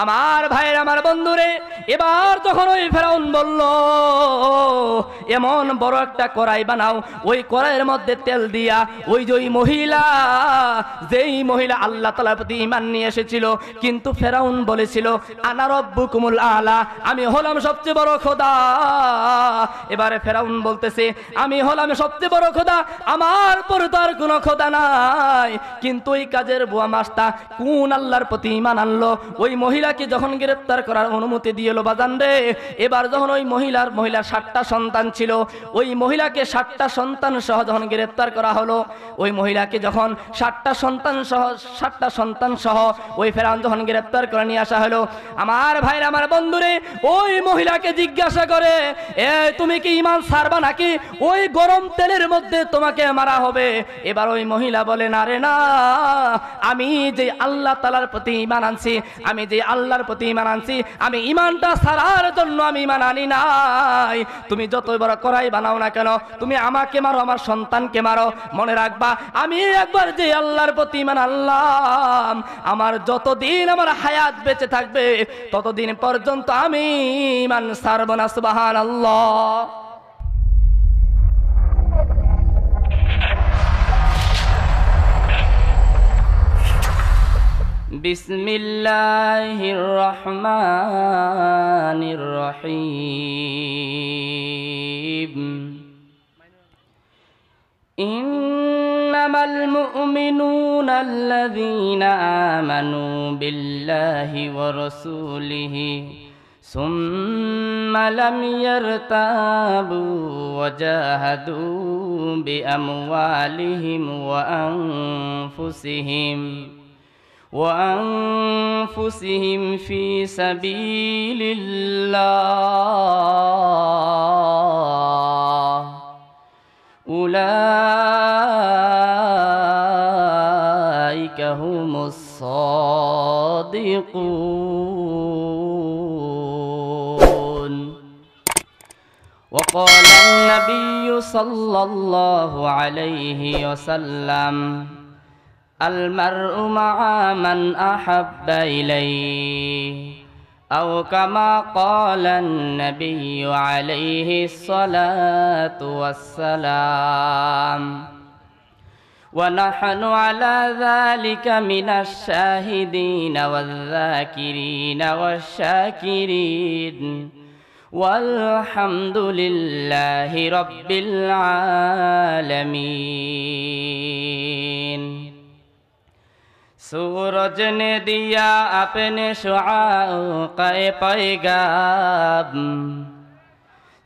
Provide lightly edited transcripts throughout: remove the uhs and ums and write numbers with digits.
আমার ভাইয়ের, আমার বন্ধুরে, এবার যখন ওই ফেরাউন বলল এমন বড় একটা কড়াই বানাও, ওই কড়াইয়ের মধ্যে তেল দিয়া ওই যে ওই মহিলা, যেই মহিলা আল্লাহ তাআলার প্রতি ঈমান নিয়ে এসেছিল, কিন্তু ফেরাউন বলেছিল আনা রব্বুকুমুল আলা, আমি হলাম সবচেয়ে বড় খোদা। এবারে ফেরাউন বলতেছে আমি হলাম সবচেয়ে বড় খোদা, আমার পরে তো আর কোনো খোদা নাই। কিন্তু ওই কাজের বুয়া মাস্তা কোন আল্লাহর প্রতি ঈমান আনলো? ওই মহিলাকে যখন গ্রেফতার করার অনুমতি দিয়েল বাজান রে, এবার যখন ওই মহিলার 7টা সন্তান ছিল, ওই মহিলাকে 7টা সন্তান সহ যখন গ্রেফতার করা হলো, ওই মহিলাকে যখন 7টা সন্তান সহ ওই ফেরাউন যখন গ্রেফতার করে নিয়ে আসা হলো, আমার ভাইরা, আমার বন্ধুরে, ওই মহিলাকে জিজ্ঞাসা করে এ তুমি কি ঈমান ছাড়বা নাকি ওই গরম তেলের মধ্যে তোমাকে মারা হবে? এবার ওই মহিলা বলে না রে না, আমি যে আল্লাহ তাআলার প্রতি ঈমান আনছি, আমি যে আল্লাহর প্রতি ঈমান আনছি, আমি ঈমানটা ছাড়ার জন্য আমি ঈমান আনি নাই। তুমি যতই বড় কড়াই বানাও না কেন, তুমি আমাকে মারো, আমার সন্তানকে মারো, মনে রাখবা আমি একবার যে আল্লাহর প্রতি ঈমান আনলাম, আমার যতদিন আমার হায়াত বেঁচে থাকবে ততদিন পর্যন্ত আমি ঈমান ছাড়ব না। সুবহানাল্লাহ। বিসমিল্লাহির রহমানির রহিম। ইন্নামাল মুমিনুনা আল্লাযীনা আমানু বিল্লাহি ওয়া রাসূলিহি সুম্মা লাম ইয়ারতাবু ওয়া জাহাদু বিআমওয়ালিহিম ওয়া আনফুসিহিম ফি সাবিলিল্লাহ উলাইকা হুমুস সাদিকুন। وقال النبي صلى الله عليه وسلم المرء مع من أحب إليه أو كما قال النبي عليه الصلاة والسلام ونحن على ذلك من الشاهدين والذاكرين والشاكرين والحمد لله رب العالمين। सूरज ने दिया अपने शुआओं का पैगाम,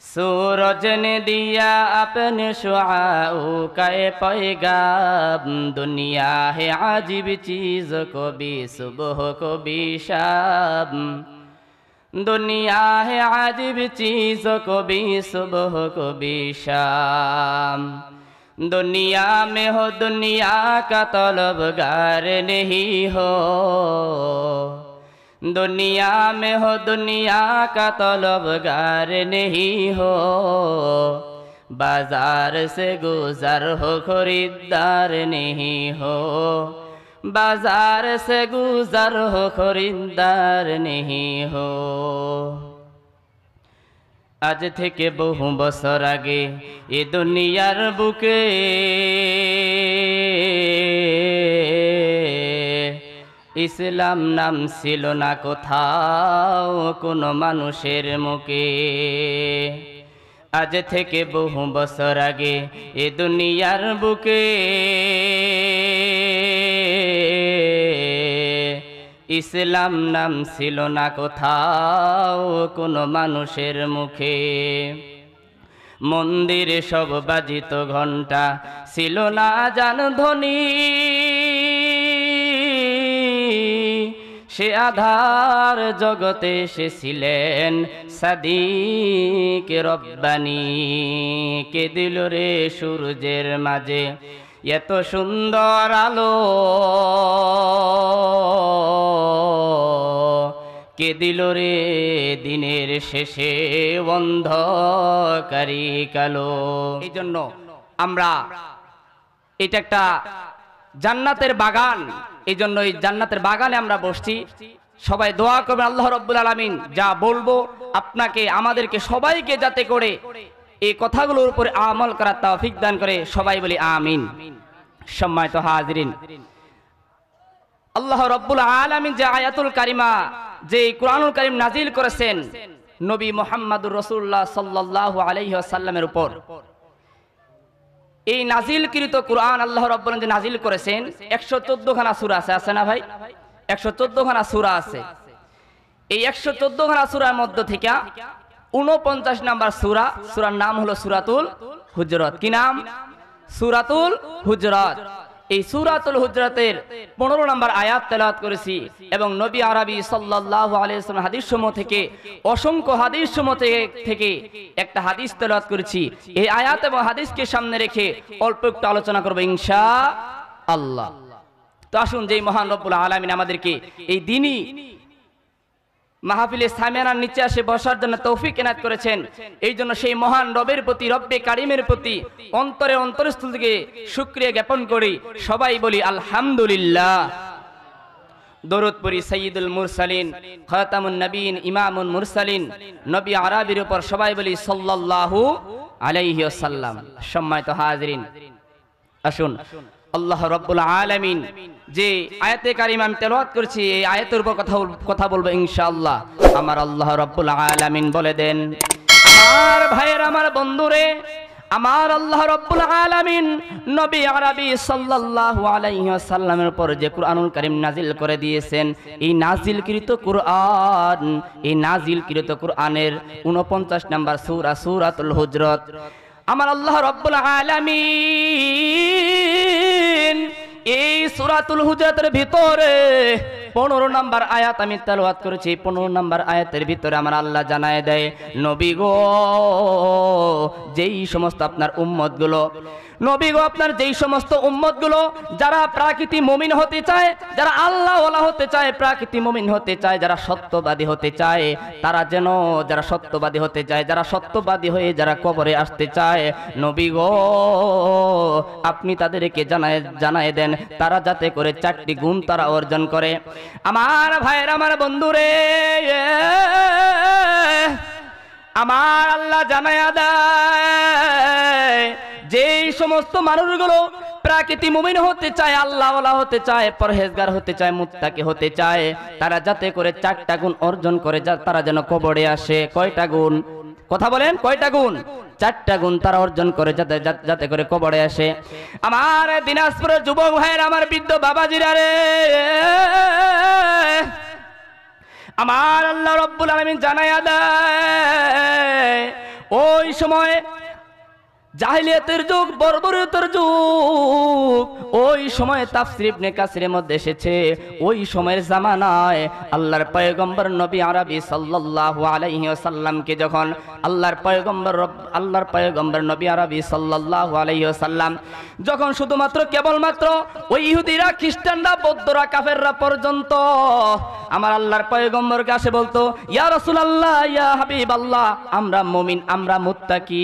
सूरज ने दिया अपने शुआओं का पैगाम, दुनिया है अजीब चीज़ को भी सुबह को भी शाम, दुनिया है अजीब चीज़ को भी सुबह को भी शाम। दुनिया में हो दुनिया का तलबगार नहीं हो, दुनिया में हो दुनिया का तलबगार नहीं हो, बाजार से गुजर हो खरीदार नहीं हो, बाजार से गुजर हो खरीदार नहीं हो। আজ থেকে বহু বছর আগে এ দুনিয়ার বুকে ইসলাম নাম ছিল না কোথাও কোনো মানুষের মুখে। আজ থেকে বহু বছর আগে এ দুনিয়ার বুকে ইসলাম নাম ছিল না কোথাও কোনো মানুষের মুখে। মন্দিরে সব বাজিত ঘণ্টা ছিল না জান ধ্বনি, সে আধার জগতে এসেছিলেন সাদিক রব্বানি। কে দিল রে সূর্যের মাঝে এত সুন্দর আলো, কে দিল রে দিনের শেষে অন্ধকারী কালো। এই জন্য আমরা, এটা একটা জান্নাতের বাগান, এই জন্য এই জান্নাতের বাগানে আমরা বসছি। সবাই দোয়া করবেন আল্লাহ রাব্বুল আলামিন যা বলবো আপনাকে আমাদেরকে সবাইকে যাতে করে এই কথাগুলোর উপরে আমল করার তৌফিক দান করে, সবাই বলি আমিন। সম্মানিত হাজিরিন, আল্লাহ রাব্বুল আলামিন যে আয়াতুল কারিমা, যে কুরআনুল কারীম নাজিল করেছেন নবী মুহাম্মদুর রাসূলুল্লাহ সাল্লাল্লাহু আলাইহি ওয়াসাল্লামের উপর, এই নাজিলকৃত কুরআন আল্লাহ রাব্বুল আলামিন যে নাজিল করেছেন 114 খানা সূরা আছে না ভাই? 114 খানা সূরা আছে। এই 114 খানা সূরার মধ্য থেকে 49 নাম্বার সূরা, সূরার নাম হলো সূরাতুল হুজরাত। কি নাম? সূরাতুল হুজরাত। এই সূরাতুল হুজরাতের 15 নম্বর আয়াত তেলাওয়াত করেছি এবং নবী আরবি সাল্লাল্লাহু আলাইহি ওয়াসাল্লাম হাদিস সমূহ থেকে, অসংখ্য হাদিস সমূহ থেকে একটা হাদিস তেলাওয়াত করেছি। এই আয়াত এবং হাদিসকে সামনে রেখে অল্প একটু আলোচনা করব ইনশাআল্লাহ। তো আসুন, যেই মহান রব্বুল আলামিন আমাদেরকে এই দ্বীনি মাহফিলে সামিয়ানার নিচে আসে বসার জন্য তৌফিক এনায়েত করেছেন, এই জন্য সেই মহান রবের প্রতি, রব্বে কারিমের প্রতি অন্তরস্থল থেকে শুকরিয়া জ্ঞাপন করি। সবাই বলি আলহামদুলিল্লাহ। দরুদ পড়ি সাইয়্যিদুল মুরসালিন, খাতামুন নবীন, ইমামুল মুরসালিন নবী আরবির উপর, সবাই বলি সাল্লাল্লাহু আলাইহি ওয়াসাল্লাম। সম্মানিত হাজিরিন, আসুন আল্লাহ রাব্বুল আলামিন যে আয়াতে কারিমা আমি তেলাওয়াত করেছি, এই আয়াতের উপর কথা বলবো ইনশাআল্লাহ। আমার আল্লাহ রাব্বুল আলামিন বলে দেন, আমার ভাইয়ের, আমার বন্ধুরে, আমার আল্লাহ রাব্বুল আলামিন নবী আরবি সাল্লাল্লাহু আলাইহি ওয়াসাল্লামের উপর যে কুরআনুল কারীম নাজিল করে দিয়েছেন, এই নাজিলকৃত কুরআন, এই নাজিলকৃত কুরআনের 49 নাম্বার সূরা, সূরাতুল হুজরাত। আমার আল্লাহ রাব্বুল আলামিন এই সূরাতুল হুজরাতের ভিতরে 15 নম্বর আয়াত আমি তেলাওয়াত করেছি। 15 নম্বর আয়াতের ভিতরে আমার আল্লাহ জানায় দেয়, নবী গো, যেই সমস্ত আপনার উম্মতগুলো, নবী গো, আপনার যেই সমস্ত উম্মতগুলো যারা প্রাকৃতিক মুমিন হতে চায়, যারা আল্লাহ ওয়ালা হতে চায়, প্রাকৃতিক মুমিন হতে চায়, যারা সত্যবাদী হতে চায়, তারা যেন, যারা সত্যবাদী হতে চায়, যারা সত্যবাদী হয়ে যারা কবরে আসতে চায়, নবী গো আপনি তাদেরকে জানায় দেন তারা যাতে করে 4টি গুণ তারা অর্জন করে। আমার ভাইয়ের, আমার বন্ধুরে, আমার আল্লাহ জানায়া দেয়, যেই সমস্ত মানুষগুলো প্রাকৃতিক মুমিন হতে চায়, আল্লাহ ওয়ালা হতে চায়, পরহেজগার হতে চায়, মুত্তাকি হতে চায়, তারা যাতে করে 4টা গুণ অর্জন করে, তারা যেন কবরে আসে। কয়টা গুণ? কথা বলেন, কয়টা গুণ? 4টা গুণ তারা অর্জন করে যাতে করে কবরে আসে। আমার দিনাজপুরের যুবক ভাইয়ের, আমার বৃদ্ধ বাবাজিরা রে, আমার আল্লাহ রাব্বুল আলামিন জানায়া দেয়, ওই সময় জাহিলিয়াতের যুগ, বর্বরতার যুগ, ওই সময় তাফসীর ইবনে কাসিরের মধ্যে এসেছে, ওই সময়ের জামানায় আল্লাহর পয়গম্বর নবী আরবি সাল্লাল্লাহু আলাইহি ওয়াসাল্লামকে যখন আল্লাহর পয়গম্বর নবী আরবি সাল্লাল্লাহু আলাইহি ওয়াসাল্লাম যখন শুধুমাত্র কেবলমাত্র ওই ইহুদিরা, খ্রিস্টানরা, বৌদ্ধরা, কাফেররা পর্যন্ত আমার আল্লাহর পয়গম্বর কাছে বলতো, ইয়া রাসূলুল্লাহ, ইয়া হাবিবাল্লাহ, আমরা মুমিন, আমরা মুত্তাকি,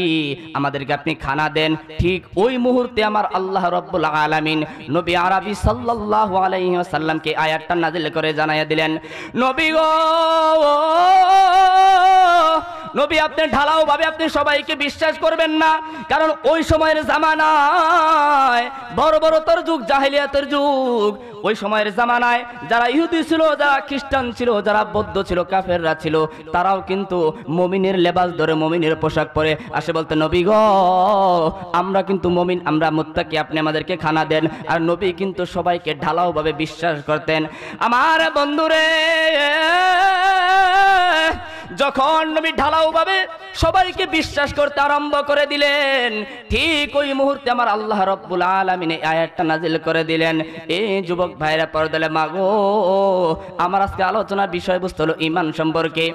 আমাদেরকে আপনি খানা দেন। ঠিক ওই মুহূর্তে আমার আল্লাহ রাব্বুল আলামিন নবী আরবি সাল্লাল্লাহু আলাইহি ওয়াসাল্লামকে আয়াতটা নাযিল করে জানায়া দিলেন, নবী গো, নবী আপনি ঢালাও ভাবে আপনি সবাইকে বিশ্বাস করবেন না, কারণ ওই সময়ের জামানায় বর্বরতার যুগ, জাহিলিয়াতের যুগ, ওই সময়ের জামানায় যারা ইহুদি ছিল, যারা খ্রিস্টান ছিল, যারা বৌদ্ধ ছিল, কাফেররা ছিল, তারাও কিন্তু মুমিনের লেবাস ধরে, মুমিনের পোশাক পরে আসে, বলতে, নবী গো আমরা কিন্তু মুমিন, আমরা মুত্তাকি, আপনি আমাদেরকে খানা দেন। আর নবী কিন্তু সবাইকে ঢালাও ভাবে বিশ্বাস করতেন। আমার বন্ধুরে, যখন নবী ঢালাও ভাবে সবাইকে বিশ্বাস করতে আরম্ভ করে দিলেন, ঠিক ওই মুহূর্তে আমার আল্লাহ রাব্বুল আলামিন এই আয়াতটা নাযিল করে দিলেন। এই যুবক ভাইরা পর্দালে, মাগো, আমার আজকে আলোচনার বিষয়বস্তু হলো ঈমান সম্পর্কে।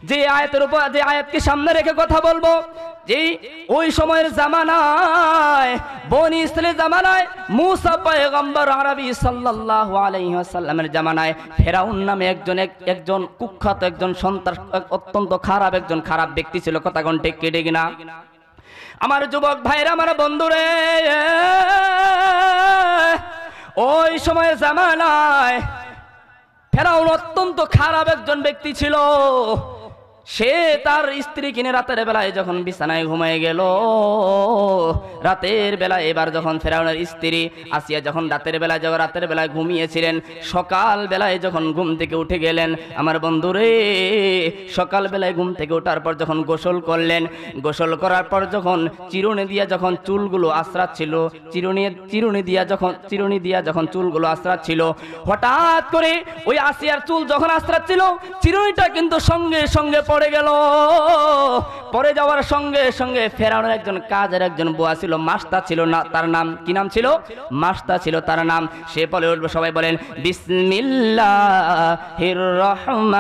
যে আয়াতের উপর, যে আয়াতকে সামনে রেখে কথা বলবো, যে ওই সময়ের জামানায়, বনি ইসরাইলের জামানায়, মুসা পয়গম্বর আরবি সাল্লাল্লাহু আলাইহি ওয়াসাল্লামের জামানায় ফেরাউন নামে একজন কুখ্যাত, একজন সন্ত্রাস, অত্যন্ত খারাপ, একজন খারাপ ব্যক্তি ছিল। কথা কোন ঠিক কেটে কিনা? আমার যুবক ভাইরা, আমার বন্ধুরে, ওই সময়ের জামানায় ফেরাউন অত্যন্ত খারাপ একজন ব্যক্তি ছিল। সে তার স্ত্রী কিনে রাতের বেলায় যখন বিছানায় ঘুমিয়ে গেল, রাতের বেলায় এবার যখন ফেরাউনের স্ত্রী আসিয়া যখন রাতের বেলায় ঘুমিয়েছিলেন, সকাল বেলায় যখন ঘুম থেকে উঠে গেলেন, আমার বন্ধুরে সকাল বেলায় ঘুম থেকে ওঠার পর যখন গোসল করলেন, গোসল করার পর যখন চিরুনি দিয়া যখন চুলগুলো আশ্রাচ্ছিল, চিরুনি দিয়া যখন চুলগুলো আশ্রাচ্ছিল, হঠাৎ করে ওই আসিয়ার চুল যখন আশ্রাচ্ছিল, চিরুনিটা কিন্তু সঙ্গে সঙ্গে পড়ে গেল। পড়ে যাওয়ার সঙ্গে সঙ্গে ফেরাউনের একজন কাজের একজন বুয়া ছিল, মাস্তা ছিল না তার নাম, কি নাম ছিল? মাস্তা ছিল তার নাম। সে বলে উঠবে, সবাই বলেন বিসমিল্লাহির রহমানির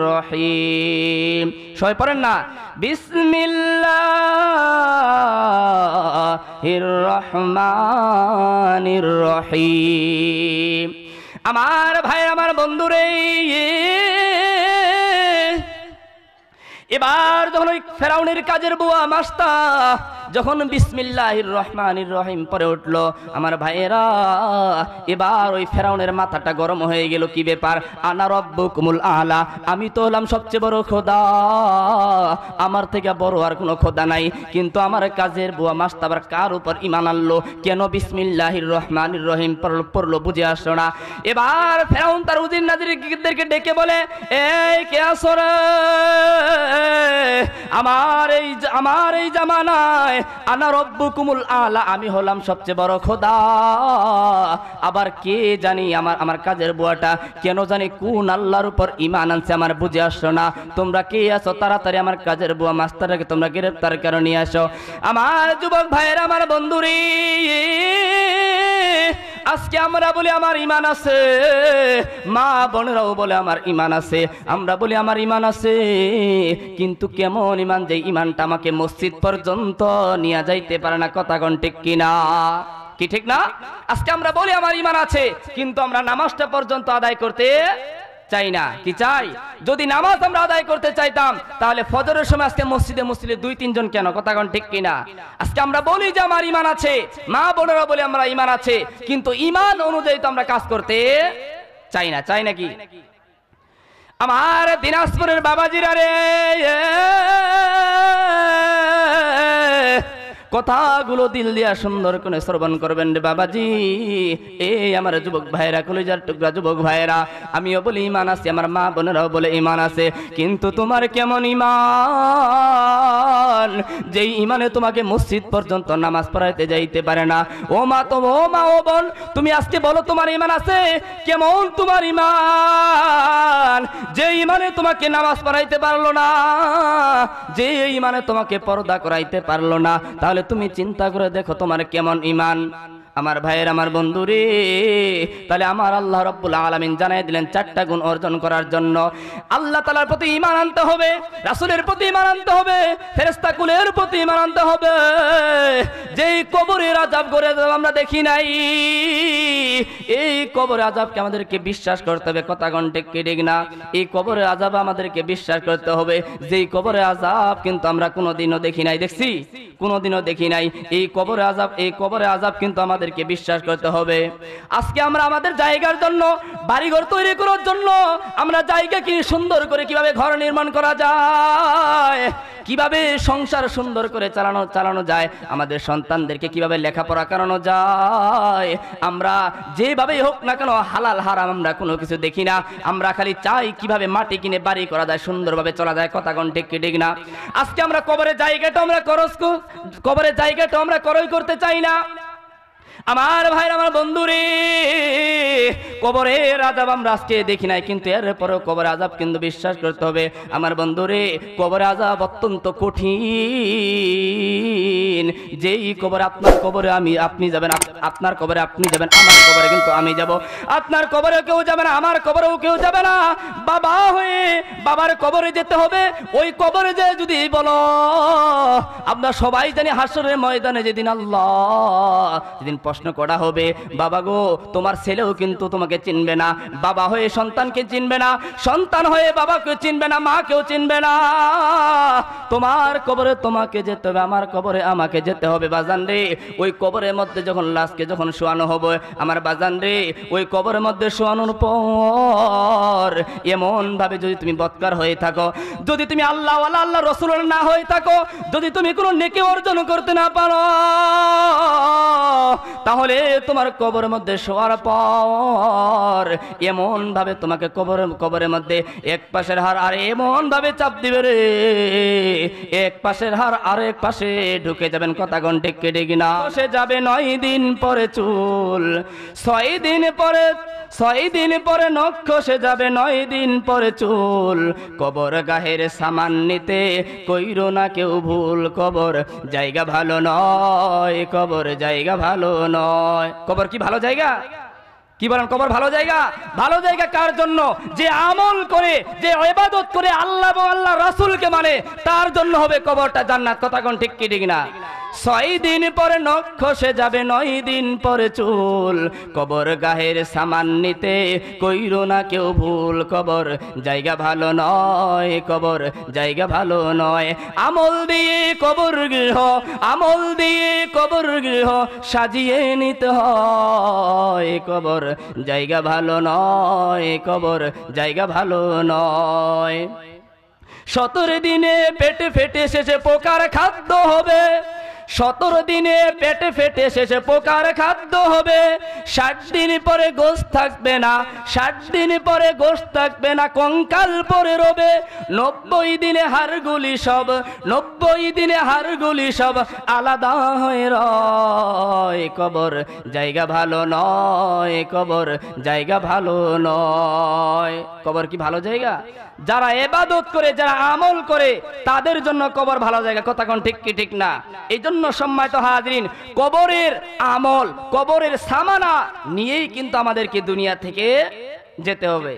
রহিম। সবাই পড়েন না, বিসমিল্লাহির রহমানির রহিম। আমার ভাই, আমার বন্ধুরে, এবার যখন ওই ফেরাউনের কাজের বুয়া মাস্তা যখন বিসমিল্লাহির রহমানির রহিম পরে উঠলো, আমার ভাইয়েরা, এবার ওই ফেরাউনের মাথাটা গরম হয়ে গেল। কি ব্যাপার? আনা রব্বুকুমুল আলা, আমি তো হলাম সবচেয়ে বড় খোদা, আমার থেকে বড় আর কোনো খোদা নাই। কিন্তু আমার কাজের বুয়া মাস্তা আবার কার উপর ঈমান আনলো? কেন বিসমিল্লাহির রহমানির রহিম পড়লো? বুঝে আসলো না। এবার ফেরাউন তার উজির নাজিরদেরকে ডেকে বলে, এই কে আছো রে? আমার এই জামানায় আনা রব্বুকুমুল আলা, আমি হলাম সবচেয়ে বড় খোদা। আবার কে জানি আমার কাজের বুয়াটা কেন জানি কোন আল্লাহর উপর ঈমান আনছে, আমার বুঝে আসলো না। তোমরা কে আছো? তাড়াতাড়ি আমার কাজের বুয়া মাস্টারকে তোমরা গ্রেফতার করে নিয়ে আসো। আমার যুবক ভাইয়েরা, আমার বন্ধুরি, আজকে আমরা বলি আমার ঈমান আছে, মা বোনেরাও বলে আমার ঈমান আছে, আমরা বলি আমার ঈমান আছে, কিন্তু কেমন ঈমান যে ঈমানটা আমাকে মসজিদ পর্যন্ত নিয়ে যাইতে পারে না। কথা কোন ঠিক কিনা? কি ঠিক না? আজকে আমরা বলি আমার ঈমান আছে, কিন্তু আমরা নামাজটা পর্যন্ত আদায় করতে চাই না। কি চাই? যদি নামাজ আমরা আদায় করতে চাইতাম, তাহলে ফজরের সময় আজকে মসজিদে 2-3 জন কেন? কথা কোন ঠিক কিনা? আজকে আমরা বলি যে আমার ঈমান আছে, মা বোনেরা বলে আমরা ঈমান আছে, কিন্তু ঈমান অনুযায়ী তো আমরা কাজ করতে চাই না। চাই নাকি? আমার দিনাজপুরের বাবাজিরা রে, কথাগুলো দিল দিয়া সুন্দর করে শ্রবণ করবেন রে বাবাজি। এই আমার যুবক ভাইরা, কলিজার টুকরা যুবক ভাইরা, আমিও বলি ঈমান আছে, আমার মা বোনেরাও বলে ঈমান আছে, কিন্তু তোমার কেমন ঈমান যেই ঈমানে তোমাকে মসজিদ পর্যন্ত নামাজ পড়াইতে যাইতে পারে না? ও মা ও বোন, তুমি আজকে বলো তোমার ঈমান আছে কেমন? তোমার ঈমান যে ঈমানে তোমাকে নামাজ পড়াইতে পারলো না, যে ঈমানে তোমাকে পর্দা করাইতে পারলো না, তাহলে তুমি চিন্তা করে দেখো তোমার কেমন ঈমান। আমার ভাইয়ের, আমার বন্ধুরে, তাহলে আমার আল্লাহ রাব্বুল আলামিন জানাই দিলেন 4টা গুণ অর্জন করার জন্য আল্লাহ তাআলার প্রতি ঈমান আনতে হবে, রাসূলের প্রতি ঈমান আনতে হবে, ফেরেশতা কুলের প্রতি ঈমান আনতে হবে। যেই কবরের আযাব করে আমরা দেখি নাই, এই কবরের আযাবকে আমাদেরকে বিশ্বাস করতে হবে। কথা কোন ঠিক না? এই কবরের আযাব আমাদেরকে বিশ্বাস করতে হবে। যেই কবরের আযাব কিন্তু আমরা কোনোদিনও দেখি নাই, দেখছি? কোনোদিনও দেখি নাই। এই কবরের আযাব কিন্তু আমাদেরকে বিশ্বাস করতে হবে। আজকে আমরা আমাদের জায়গার জন্য, বাড়িঘর তৈরি করার জন্য আমরা জায়গা কিনে সুন্দর করে কিভাবে ঘর নির্মাণ করা যায়, কিভাবে সংসার সুন্দর করে চালানো যায়, আমাদের সন্তানদেরকে কিভাবে লেখাপড়া করানো যায়, আমরা যেভাবেই হোক না কেন হালাল হারাম আমরা কোনো কিছু দেখি না। আমরা খালি চাই কিভাবে মাটি কিনে বাড়ি করা যায়, সুন্দরভাবে চলা যায়। কথা কোন ঠিক না? আজকে আমরা কবরের জায়গাটা আমরা ক্রয় করতে চাই না। আমার ভাইরা, আমার বন্ধুরে, কবরের আযাব আমরা আজকে দেখি নাই, কিন্তু এরপরেও কবরের আযাব কিন্তু বিশ্বাস করতে হবে। আমার বন্ধুরে, কবরের আযাব অত্যন্ত কঠিন। যেই কবরে, আপনার কবরে আপনি যাবেন, আপনার কবরে আপনি যাবেন, আমার কবরে কিন্তু আমি যাব। আপনার কবরে কেউ যাবে না, আমার কবরেও কেউ যাবে না। বাবা হয়ে বাবার কবরে যেতে হবে। ওই কবরে যে যদি বলো, আমরা সবাই জানি হাসরের ময়দানে যেদিন আল্লাহ প্রশ্ন করা হবে, বাবা গো তোমার ছেলেও কিন্তু তোমাকে চিনবে না, বাবা হয়ে সন্তানকে চিনবে না, সন্তান হয়ে বাবাকে চিনবে না, মাকেও চিনবে না। তোমার কবরে তোমাকে যেতে হবে, আমার কবরে আমাকে যেতে হবে। বাজান রে, ওই কবরের মধ্যে যখন লাশকে যখন শোয়ানো হবে, আমার বাজান রে, ওই কবরের মধ্যে শোয়ানোর পর এমন ভাবে যদি তুমি বদকার হয়ে থাকো, যদি তুমি আল্লাহ ওয়ালা আল্লাহ রাসূলের না হয়ে থাকো, যদি তুমি কোনো নেকি অর্জন করতে না পারো, তাহলে তোমার কবরের মধ্যে শোয়ার পর এমন ভাবে তোমাকে কবরের মধ্যে এক পাশের হাড় আর এমন ভাবে চাপ দিবে রে, এক পাশের হাড় আর এক পাশে ঢুকে যাবেন। কথা কোন ঠিক কেটে কিনা? সে যাবে 9 দিন পরে চুল, 6 দিন পরে নখ খসে যাবে, 9 দিন পরে চুল। কবর গাহের সামান নিতে কইরো না কেউ ভুল, কবর জায়গা ভালো নয়, কবর জায়গা ভালো নয়। কবর কি ভালো জায়গা? কি বলেন? কবর ভালো জায়গা? ভালো জায়গা কার জন্য? যে আমল করে, যে ইবাদত করে, আল্লাহ এবং আল্লাহ রাসূলকে মানে, তার জন্য হবে কবরটা জান্নাত। কথা কোন ঠিক কি ঠিক না? 6 দিন পরে নখ খসে যাবে, 9 দিন পরে চুল। কবর গাহের সামান নিতে কইরো না কেউ ভুল, কবর জায়গা ভালো নয়, কবর জায়গা ভালো নয়। আমল দিয়ে কবর গৃহ, আমল দিয়ে কবর গৃহ সাজিয়ে নিতে হয়, কবর জায়গা ভালো নয়, কবর জায়গা ভালো নয়। 17 দিনে পেটে ফেটে শেষে পোকার খাদ্য হবে, 17 দিনে পেটে ফেটে শেষে পোকার খাদ্য হবে। 60 দিন পরে গোশত থাকবে না, 60 দিন পরে গোশত থাকবে না, কঙ্কাল পরে রবে। 90 দিনে হাড়গুলি সব, 90 দিনে হাড়গুলি সব আলাদা হয়ে রয়, কবর জায়গা ভালো নয়, কবর জায়গা ভালো নয়। কবর কি ভালো জায়গা? যারা ইবাদত করে, যারা আমল করে, তাদের জন্য কবর ভালো জায়গা। কথা কোন ঠিক কি ঠিক না? এই জন্য সম্মানিত হাজরিন, কবরের আমল, কবরের সামানা নিয়েই কিন্তু আমাদেরকে দুনিয়া থেকে যেতে হবে।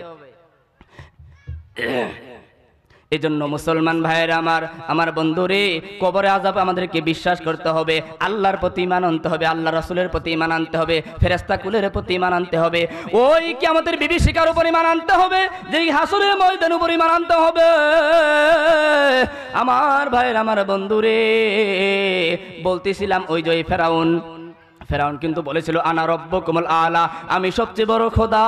এই জন্য মুসলমান ভাইয়েরা আমার, আমার বন্ধুরে, কবরে আযাব আমাদেরকে বিশ্বাস করতে হবে, আল্লাহর প্রতি ঈমান আনতে হবে, আল্লাহ রাসূলের প্রতি ঈমান আনতে হবে, ফেরেশতা কুলের প্রতি ঈমান আনতে হবে, ওই কিয়ামতের বিভীষিকার উপর ঈমান আনতে হবে, যে হাসরের ময়দানের উপর ঈমান আনতে হবে। আমার ভাইয়েরা, আমার বন্ধুরে, বলতেছিলাম ওই যে ফেরাউন, ফেরাউন কিন্তু বলেছিল আনা রব্বুকুমুল আলা, আমি সবচেয়ে বড় খোদা,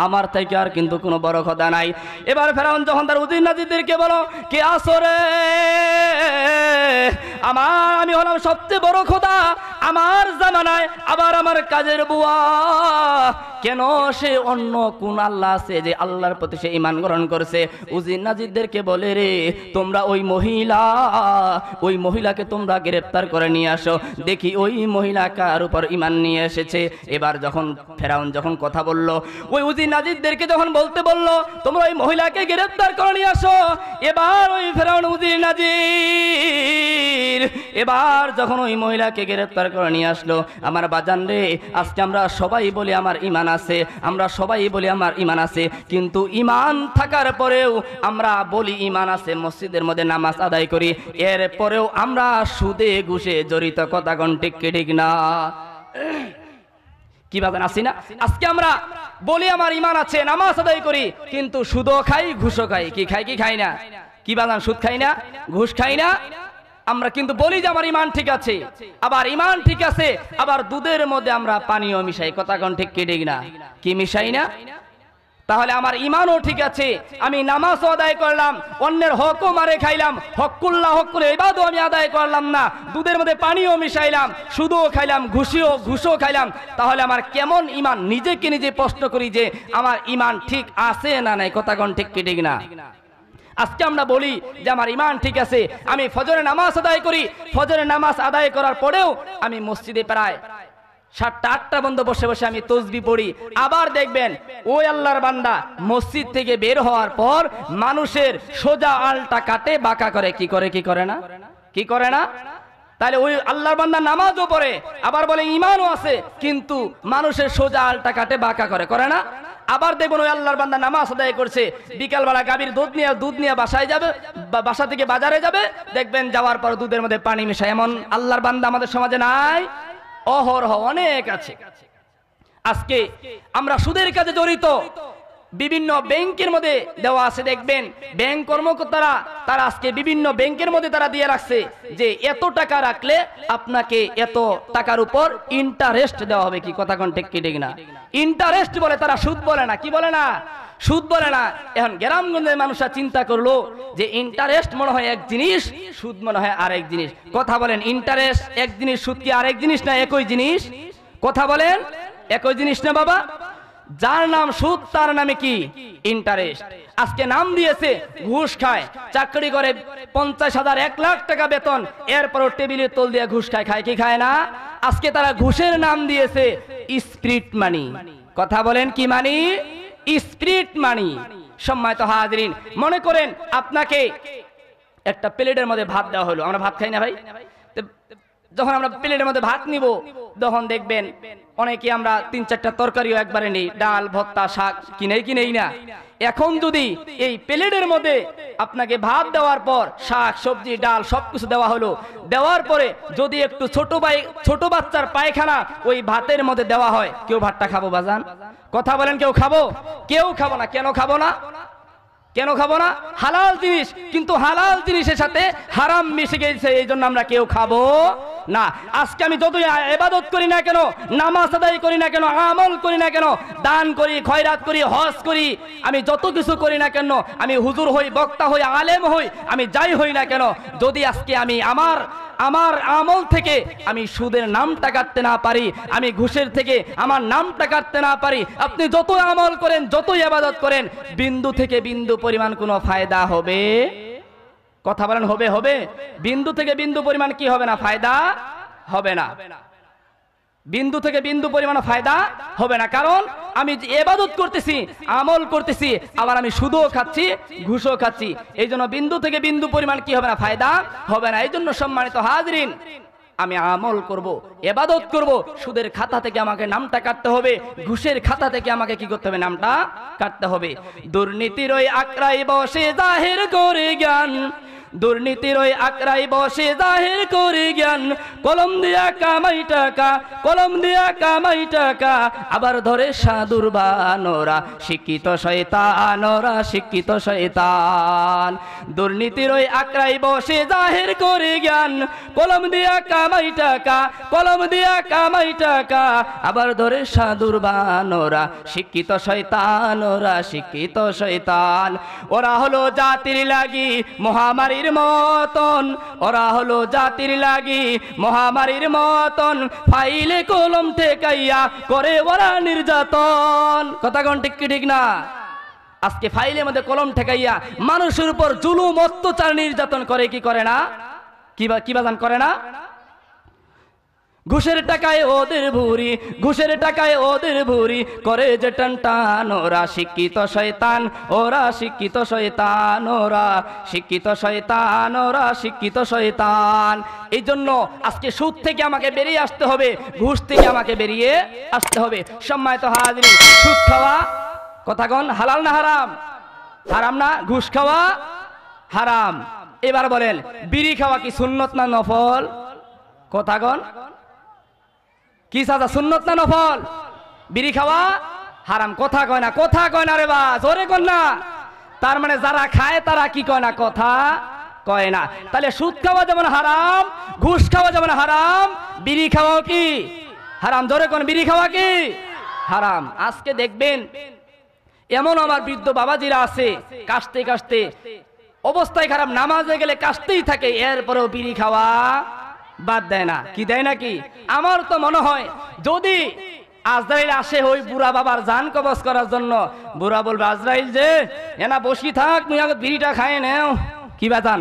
আমার থেকে আর কিন্তু কোনো বড় খোদা নাই। এবার ফেরাউন যখন তার উজির নাজিরদেরকে বলো, কে আসরে, আমি হলাম সবচেয়ে বড় খোদা, আমার জামানায় আবার আমার কাজের বুয়া, কেন সে অন্য কোন আল্লাহ আছে যে আল্লাহর প্রতি সে ঈমান গ্রহণ করেছে? উজির নাজিরদেরকে বলে, রে তোমরা ওই মহিলাকে তোমরা গ্রেফতার করে নিয়ে আসো, দেখি ওই মহিলা কার উপর ঈমান নিয়ে এসেছে। এবার যখন ফেরাউন যখন কথা বলল, ওই উজির নাজিরদেরকে যখন বলতে বলল তোমরা ওই মহিলাকে গ্রেফতার করে নিয়ে আসো, এবার ওই ফেরাউন উজির নাজির এবার যখন ওই মহিলাকে গ্রেফতার করে নিয়ে আসলো, আমার বাজান রে, আজকে আমরা সবাই বলি আমার ঈমান আছে, আমরা সবাই বলি আমার ঈমান আছে, কিন্তু ঈমান থাকার পরেও আমরা বলি ঈমান আছে, মসজিদের মধ্যে নামাজ আদায় করি, এর পরেও আমরা সুদে ঘুষে জড়িত। কথা কোন ঠিক কি ঠিক না? কি বাজান আছি না? আজকে আমরা বলি আমার ঈমান আছে, নামাজ আদায় করি, কিন্তু সুদও খাই, ঘুষও খাই। কি খাই কি খাই না? কি বাজান? সুদ খাই না, ঘুষ খাই না। আমরা কিন্তু বলি যে আমার ঈমান ঠিক আছে, আবার ঈমান ঠিক আছে, আবার দুধের মধ্যে আমরা পানিও মিশাই। কথা কোন ঠিক কি ঠিক না? কি মিশাই না? তাহলে আমার ঈমানও ঠিক আছে, আমি নামাজও আদায় করলাম, অন্যের হকও মারে খাইলাম, হকুল্লাহ হকুল ইবাদও আমি আদায় করলাম না, দুধের মধ্যে পানিও মিশাইলাম, সুদও খাইলাম, ঘুষও খাইলাম, তাহলে আমার কেমন ঈমান? নিজেকে নিজে প্রশ্ন করি যে আমার ঈমান ঠিক আছে না নাই। কথা কোন ঠিক কি ঠিক না? আজকে আমরা বলি যে আমার ঈমান ঠিক আছে, আমি ফজরের নামাজ আদায় করি, ফজরের নামাজ আদায় করার পরেও আমি মসজিদে প্রায় 7টা-8টা বন্ধ বসে বসে আমি তসবিহ পড়ি। আবার দেখবেন ওই আল্লাহর বান্দা মসজিদ থেকে বের হওয়ার পর মানুষের সোজা আলটা কাটে বাঁকা করে। কি করে? কি করে না? কি করে না? তাহলে ওই আল্লাহর বান্দা নামাজও পড়ে, আবার বলে ঈমানও আছে, কিন্তু মানুষের সোজা আলটা কাটে বাঁকা করে। করে না? আবার দেখবেন ওই আল্লাহর বান্দা নামাজ আদায় করছে, বিকালবেলা গাভীর দুধ নিয়ে বাসায় যাবে, বাসা থেকে বাজারে যাবে, দেখবেন যাওয়ার পর দুধের মধ্যে পানি মেশায়। এমন আল্লাহর বান্দা আমাদের সমাজে নাই? অহরহ অনেক আছে। আজকে আমরা সুদের কাজে জড়িত, বিভিন্ন ব্যাংকের মধ্যে দেওয়া আছে, দেখবেন ব্যাংক কর্মকর্তারা তারা আজকে বিভিন্ন ব্যাংকের মধ্যে তারা দিয়ে রাখছে যে এত টাকা রাখলে আপনাকে এত টাকার উপর ইন্টারেস্ট দেওয়া হবে। কি কথা কোন ঠিক কি ঠিক না? ইন্টারেস্ট বলে, তারা সুদ বলে না। কি বলে না? সুদ বলে না। এখন গ্রামগঞ্জের মানুষরা চিন্তা করলো যে ইন্টারেস্ট মনে হয় এক জিনিস, সুদ মনে হয় আরেক জিনিস। কথা বলেন, ইন্টারেস্ট এক জিনিস, সুদ কি আরেক জিনিস না একই জিনিস? কথা বলেন, একই জিনিস না বাবা? যার নাম সুদ তার নামে কি ইন্টারেস্ট। আজকে নাম দিয়েছে ঘুষ খায়, চাকরি করে 50,000 1 লাখ টাকা বেতন, এরপর টেবিলের তল দিয়ে ঘুষ খায়। খায় কি খায় না? আজকে তারা ঘুষের নাম দিয়েছে স্পিরিট মানি। কথা বলেন, কি মানি? স্পিরিট মানি। সম্মানিত হাজিরিন, মনে করেন আপনাকে একটা প্লেটের মধ্যে ভাত দেওয়া হলো। আমরা ভাত খাই না ভাই? যখন আমরা প্লেটের মধ্যে ভাত নিব তখন দেখবেন অনেকে আমরা 3-4টা তরকারিও একবারে নেই, ডাল ভর্তা শাক কিনেই না। এখন যদি এই প্লেটের মধ্যে আপনাকে ভাত দেওয়ার পর শাক সবজি ডাল সবকিছু দেওয়া হলো, দেওয়ার পরে যদি একটু ছোট বাচ্চার পায়খানা ওই ভাতের মধ্যে দেওয়া হয়, কেউ ভাতটা খাবো বাজান? কথা বলেন, কেউ খাবো? কেউ খাবো না। কেন খাবো না? কেন খাবো না? হালাল জিনিস, কিন্তু হালাল জিনিসের সাথে হারাম মিশে গেছে, এই জন্য আমরা কেউ খাবো না। আজকে আমি যতই ইবাদত করি না কেন, নামাজ আদায় করি না কেন, আমল করি না কেন, দান করি, খয়রাত করি, হজ করি, আমি যত কিছু করি না কেন, আমি হুজুর হই, বক্তা হই, আলেম হই, আমি যাই হই না কেন, যদি আজকে আমি আমার আমল থেকে আমি সুদের নামটা কাটতে না পারি, আমি ঘুষের থেকে আমার নামটা কাটতে না পারি, আপনি যত আমল করেন, যতই ইবাদত করেন, বিন্দু থেকে বিন্দু পরিমাণ কোনো ফায়দা হবে? কথা বলেন, হবে? হবে? বিন্দু থেকে বিন্দু পরিমাণ কি হবে না? ফায়দা হবে না। বিন্দু থেকে বিন্দু পরিমাণ ফায়দা হবে না। কারণ আমি ইবাদত করতেছি, আমল করতেছি, আবার আমি সুদও খাচ্ছি, ঘুষও খাচ্ছি। এই জন্য বিন্দু থেকে বিন্দু পরিমাণ কি হবে না? ফায়দা হবে না। এই জন্য সম্মানিত হাজরিন, আমি আমল করব, ইবাদত করব, সুদের খাতা থেকে আমাকে নামটা কাটতে হবে, ঘুষের খাতা থেকে আমাকে কি করতে হবে? নামটা কাটতে হবে। দুর্নীতির ওই আকড়াই বসে জাহির করে জ্ঞান, দুর্নীতির ওই আকড়াই বসে জাহির করে জ্ঞান, কলম দিয়া কামাই টাকা, কলম দিয়া কামাই টাকা, আবার ধরে সাধুর বানরা, শিক্ষিত শয়তান, ওরা শিক্ষিত শয়তান। দুর্নীতির ওই আকড়াই বসে জাহির করে জ্ঞান, কলম দিয়া কামাই টাকা, কলম দিয়া কামাই টাকা, আবার ধরে সাধুর বানরা, শিক্ষিত শয়তান, ওরা শিক্ষিত শয়তান। ওরা হলো জাতির লাগি মহামারী মতন, ওরা হলো জাতির লাগি মহামারীর মতন, ফাইলে কলম ঠেকাইয়া করে ওরা নির্যাতন। কথা কোন ঠিক কি ঠিক না? আজকে ফাইলের মধ্যে কলম ঠেকাইয়া মানুষের উপর জুলুম অত্যাচার নির্যাতন করে, কি করে না? কি বাজান করে না? ঘুষের টাকায় ওদের ভুরি, ঘুষের টাকায় ওদের ভুরি, করে যে টান টান, ওরা শিক্ষিত শয়তান, ওরা শিক্ষিত শয়তান, ওরা শিক্ষিত শয়তান, ওরা শিক্ষিত শয়তান। এই জন্য আজকে সুদ থেকে আমাকে বেরিয়ে আসতে হবে, ঘুষ থেকে আমাকে বেরিয়ে আসতে হবে। সম্মানিত হাজিরিন, সুদ খাওয়া কথা কোন হালাল না হারাম? হারাম না? ঘুষ খাওয়া হারাম। এবার বলেন, বিড়ি খাওয়া কি সুন্নত না নফল? কথা কোন কি সাজা, সুন্নত না নফল? বিড়ি খাওয়া হারাম। কথা কয় না, কথা কয় না রে বা, জোরে কর না। তার মানে যারা খায় তারা কি কয় না? কথা কয় না। তাহলে সুদ খাওয়া যেমন হারাম, ঘুষ খাওয়া যেমন হারাম, বিড়ি খাওয়াও কি হারাম? জোরে কোন, বিড়ি খাওয়া কি হারাম? আজকে দেখবেন এমন আমার বৃদ্ধ বাবাজিরা আছে, কাশতে কাশতে অবস্থায় খারাপ, নামাজে গেলে কাশতেই থাকে, এরপরেও বিড়ি খাওয়া বাদ দেয় না। কি দেয় নাকি? আমার তো মনে হয় যদি আজরাইল আসে ওই বুড়া বাবার জান কবজ করার জন্য, বুড়া বলবে আজরাইল যে এনা বসি থাক, তুই আগে বিড়িটা খায় নেও। কি বাজান?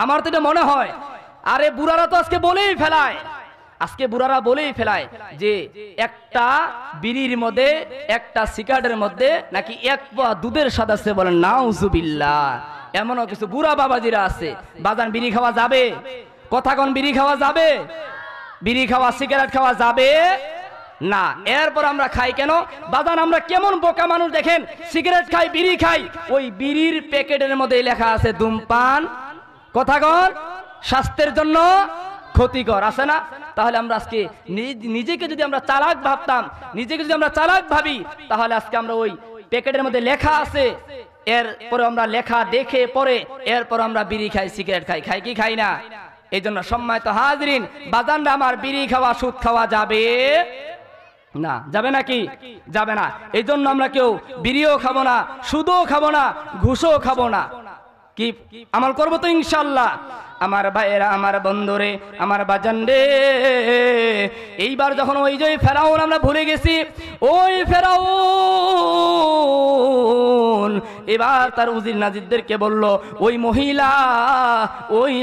আমার তো এটা মনে হয়। আরে বুড়ারা তো আজকে বলেই ফেলায়, আজকে বুড়ারা বলেই ফেলায় যে একটা বিড়ির মধ্যে, একটা সিগারেটের মধ্যে নাকি 1 পোয়া দুধের স্বাদ আছে। বলেন নাউজুবিল্লাহ। এমনও কিছু বুড়া বাবাজিরা আছে। বাজান বিড়ি খাওয়া যাবে? কথা কোন, বিড়ি খাওয়া যাবে? বিড়ি খাওয়া, সিগারেট খাওয়া যাবে না। এরপর আমরা খাই কেন বাজান? আমরা কেমন বোকা মানুষ দেখেন, সিগারেট খাই, বিড়ি খাই, ওই বিড়ির প্যাকেটের মধ্যে লেখা আছে ধূমপান। কথা কোন? স্বাস্থ্যের জন্য ক্ষতিকর, আছে না? তাহলে আমরা আজকে নিজেকে যদি আমরা চালাক ভাবতাম, নিজেকে যদি আমরা চালাক ভাবি, তাহলে আজকে আমরা ওই প্যাকেটের মধ্যে লেখা আছে, এরপরে আমরা লেখা দেখে পরে এরপর আমরা বিড়ি খাই, সিগারেট খাই, খাই কি খাই না? এই জন্য সম্মানিত হাজরিন, বাজানরা আমার, বিড়ি খাওয়া, সুদ খাওয়া যাবে না, যাবে নাকি? যাবে না। এই জন্য আমরা কেউ বিড়িও খাবো না, সুদও খাবো না, ঘুষও খাবো না। কি আমল করবো তো ইনশাআল্লাহ। আমার ভাইয়েরা, আমার বন্ধুরে, আমার বাজান রে, এইবার যখন ওই যে ফেরাউন আমরা ভুলে গেছি, ওই ফেরাউন এবার তার উজির নাজিরদেরকে বলল, ওই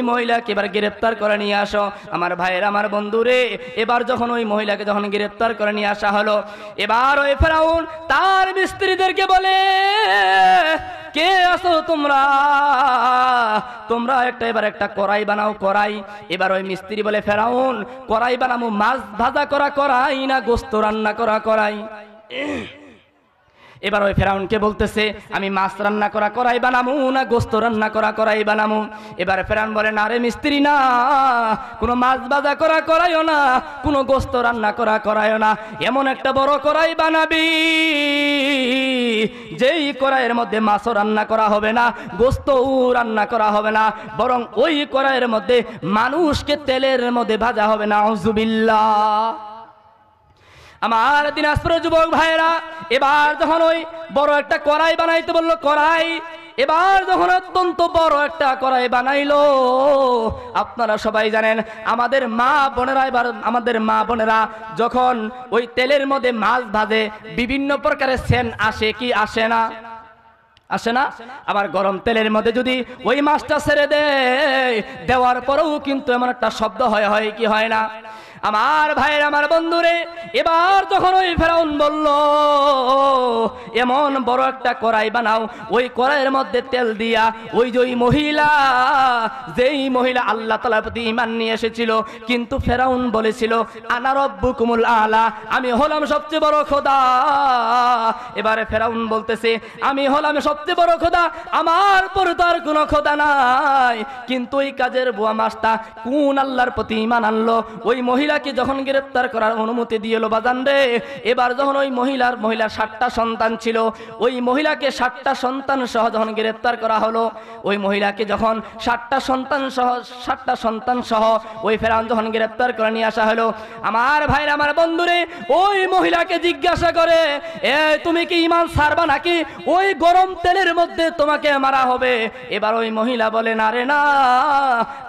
মহিলাকে এবার গ্রেফতার করে নিয়ে আসো। আমার ভাইয়েরা, আমার বন্ধুরে, এবার যখন ওই মহিলাকে যখন গ্রেফতার করে নিয়ে আসা হলো, এবার ওই ফেরাউন তার স্ত্রীদেরকে বলে, কে আছো তোমরা? তোমরা এবার একটা কড়াই বানাও, কড়াই। এবার ওই মিস্ত্রি বলে, ফেরাউন কড়াই বানামু, মাছ ভাজা করা কড়াই না গোস্ত রান্না করা কড়াই? এবার ওই ফেরাউনকে বলতেছে, আমি মাছ রান্না করা কড়াই বানামু না গোস্ত রান্না করা কড়াই বানামু? এবার ফেরাউন বলে, না রে মিস্ত্রি, না, কোনো মাছ ভাজা করা কড়াইও না, কোনো গোস্ত রান্না করা কড়াইও না, এমন একটা বড় কড়াই বানাবি যেই কড়াইয়ের মধ্যে মাছও রান্না করা হবে না, গোস্তও রান্না করা হবে না, বরং ওই কড়াইয়ের মধ্যে মানুষকে তেলের মধ্যে ভাজা হবে না। আউযুবিল্লাহ। আমার দিনাজপুরের যুবক ভাইয়েরা, এবার যখন ওই বড় একটা কড়াই বানাইতে বললো, কড়াই, এবার যখন অত্যন্ত বড় একটা কড়াই বানাইলো, আপনারা সবাই জানেন আমাদের মা বোনেরা, এবার আমাদের মা বোনেরা যখন ওই তেলের মধ্যে মাছ ভাজে, বিভিন্ন প্রকারের সেন্ট আসে কি আসে না? আসে না? আবার গরম তেলের মধ্যে যদি ওই মাছটা ছেড়ে দেওয়ার পরেও কিন্তু এমন একটা শব্দ হয় কি হয় না? আমার ভাইয়ের, আমার বন্ধুরে, এবার যখন ওই ফেরাউন বলল, এমন বড় একটা কড়াই বানাও, ওই কড়াইয়ের মধ্যে তেল দিয়া ওই যে মহিলা, যেই মহিলা আল্লাহ তাআলার প্রতি ঈমান নিয়ে এসেছিল, কিন্তু ফেরাউন বলেছিল, আনা রব্বুকুমুল আলা, আমি হলাম সবচেয়ে বড় খোদা। এবারে ফেরাউন বলতেছে, আমি হলাম সবচেয়ে বড় খোদা, আমার পরে তো আর কোনো খোদা নাই। কিন্তু ওই কাজের বুয়া মাছটা কোন আল্লাহর প্রতি ঈমান আনলো? ওই মহিলাকে যখন গ্রেফতার করার অনুমতি দিয়েলো বাজান রে, এবার যখন ওই মহিলার 7টা সন্তান ছিল, ওই মহিলাকে 7টা সন্তান সহ যখন গ্রেফতার করা হলো, ওই মহিলাকে যখন 7টা সন্তান সহ ওই ফেরাউন যখন গ্রেফতার করে নিয়ে আসা হলো, আমার ভাইরা, আমার বন্ধুরে, ওই মহিলাকে জিজ্ঞাসা করে, তুমি কি ঈমান ছাড়বা নাকি ওই গরম তেলের মধ্যে তোমাকে মারা হবে? এবার ওই মহিলা বলে, না রে না,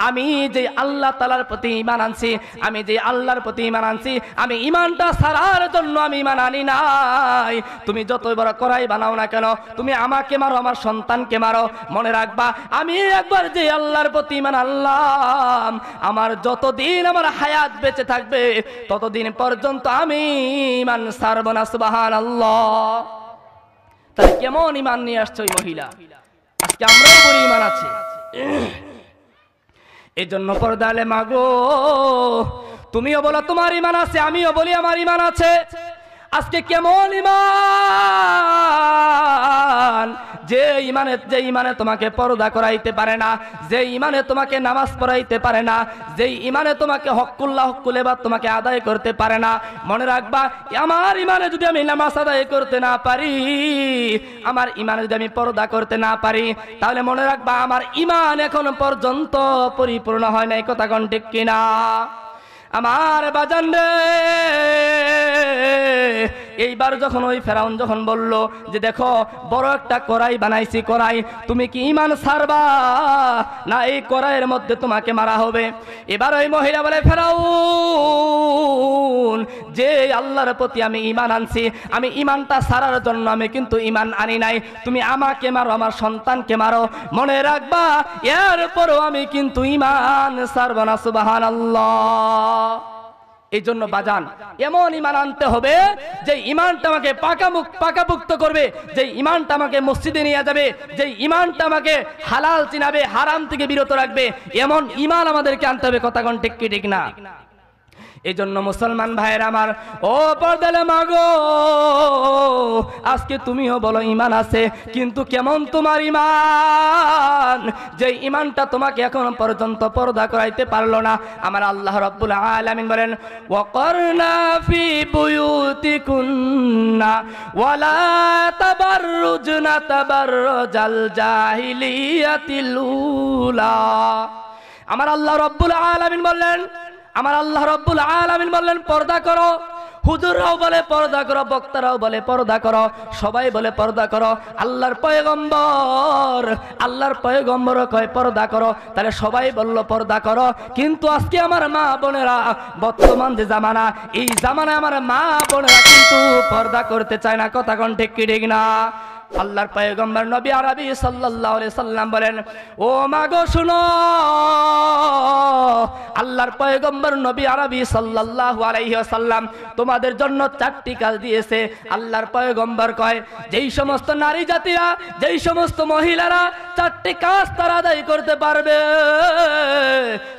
আমি যে আল্লাহ তাআলার প্রতি ঈমান আনছি, আমি যে আল্লাহর প্রতি ঈমান আনছি, আমি ঈমানটা ছাড়ার জন্য আমি ঈমান আনি নাই। তুমি যত বড় কড়াই বানাও না কেন, তুমি আমাকে মারো, আমার সন্তানকে মারো, মনে রাখবা আমি একবার যে আল্লাহর প্রতি ঈমান আনলাম, আমার যতদিন আমার হায়াত বেঁচে থাকবে ততদিন পর্যন্ত আমি ঈমান ছাড়ব না। সুবহানাল্লাহ। তাহলে কেমন ঈমান নিয়ে আসছে ওই মহিলা? আজকে আমরাও বলি ঈমান আছে। এই জন্য পর্দালে মাগো, তুমিও বলো তোমার ঈমান আছে, আমিও বলি আমার ঈমান আছে। আজকে কেমন ঈমান? যে ঈমানে তোমাকে পর্দা করাইতে পারে না, যে ঈমানে তোমাকে নামাজ পড়াইতে পারে না, যে ঈমানে তোমাকে হকুল এবার তোমাকে আদায় করতে পারে না। মনে রাখবা, আমার ঈমানে যদি আমি নামাজ আদায় করতে না পারি, আমার ঈমানে যদি আমি পর্দা করতে না পারি, তাহলে মনে রাখবা আমার ঈমান এখন পর্যন্ত পরিপূর্ণ হয় নাই। কথা কোন ঠিক কিনা? আমার বাজান রে, এইবার যখন ওই ফেরাউন যখন বলল যে দেখো বড় একটা কড়াই বানাইছি, কড়াই, তুমি কি ঈমান ছাড়বা না এই কড়াইয়ের মধ্যে তোমাকে মারা হবে? এবার ওই মহিলা বলে, ফেরাউন, যে আল্লাহর প্রতি আমি ঈমান আনছি, আমি ঈমানটা ছাড়ার জন্য আমি কিন্তু ঈমান আনি নাই, তুমি আমাকে মারো, আমার সন্তানকে মারো, মনে রাখবা এরপরও আমি কিন্তু ঈমান ছাড়ব না। সুবহানাল্লাহ। এই জন্য বাজান এমন ঈমান আনতে হবে যে ঈমানটা আমাকে পাকাপুক্ত করবে, যে ঈমানটা আমাকে মসজিদে নিয়ে যাবে, যে ঈমানটা আমাকে হালাল চিনাবে, হারাম থেকে বিরত রাখবে, এমন ঈমান আমাদেরকে আনতে হবে। কথা কোন ঠিক কি ঠিক না? এই জন্য মুসলমান ভাইয়ের আমার, ও পর্দালে মাগো, আজকে তুমিও বলো ঈমান আছে, কিন্তু কেমন তোমার ঈমান, যে ঈমানটা তোমাকে এখন পর্যন্ত পর্দা করাইতে পারলো না। আমার আল্লাহ রাব্বুল আলামিন বলেন, ওয়াকারনা ফি বুয়ুতিকুন্না ওয়ালা তাবাররুজনা তাবাররুজাল জাহিলিয়াতিল উলা। আমার আল্লাহ রাব্বুল আলামিন বললেন, আমার আল্লাহ রাব্বুল আলামিন বললেন পর্দা করো। হুজুররাও বলে পর্দা করো, বক্তারাও বলে পর্দা করো, সবাই বলে পর্দা করো। আল্লাহর পয়গম্বরও কয় পর্দা করো, তাহলে সবাই বলল পর্দা করো। কিন্তু আজকে আমার মা বোনেরা, বর্তমান যে জামানা, এই জামানায় আমার মা বোনেরা কিন্তু পর্দা করতে চায় না। কথা কোন ঠিক কি ঠিক না? আল্লাহর পয়গম্বর নবী আরবি সাল্লাল্লাহু আলাইহি সাল্লাম বলেন, ও মাগো শুনো, আল্লাহর পয়গম্বর নবী আরবি সাল্লাল্লাহু আলাইহি ওয়াসাল্লাম তোমাদের জন্য 4টি কাজ দিয়েছে। আল্লাহর পয়গম্বর কয়, যেই সমস্ত নারী জাতিরা, যেই সমস্ত মহিলারা 4টি কাজ তারা আদায় করতে পারবে,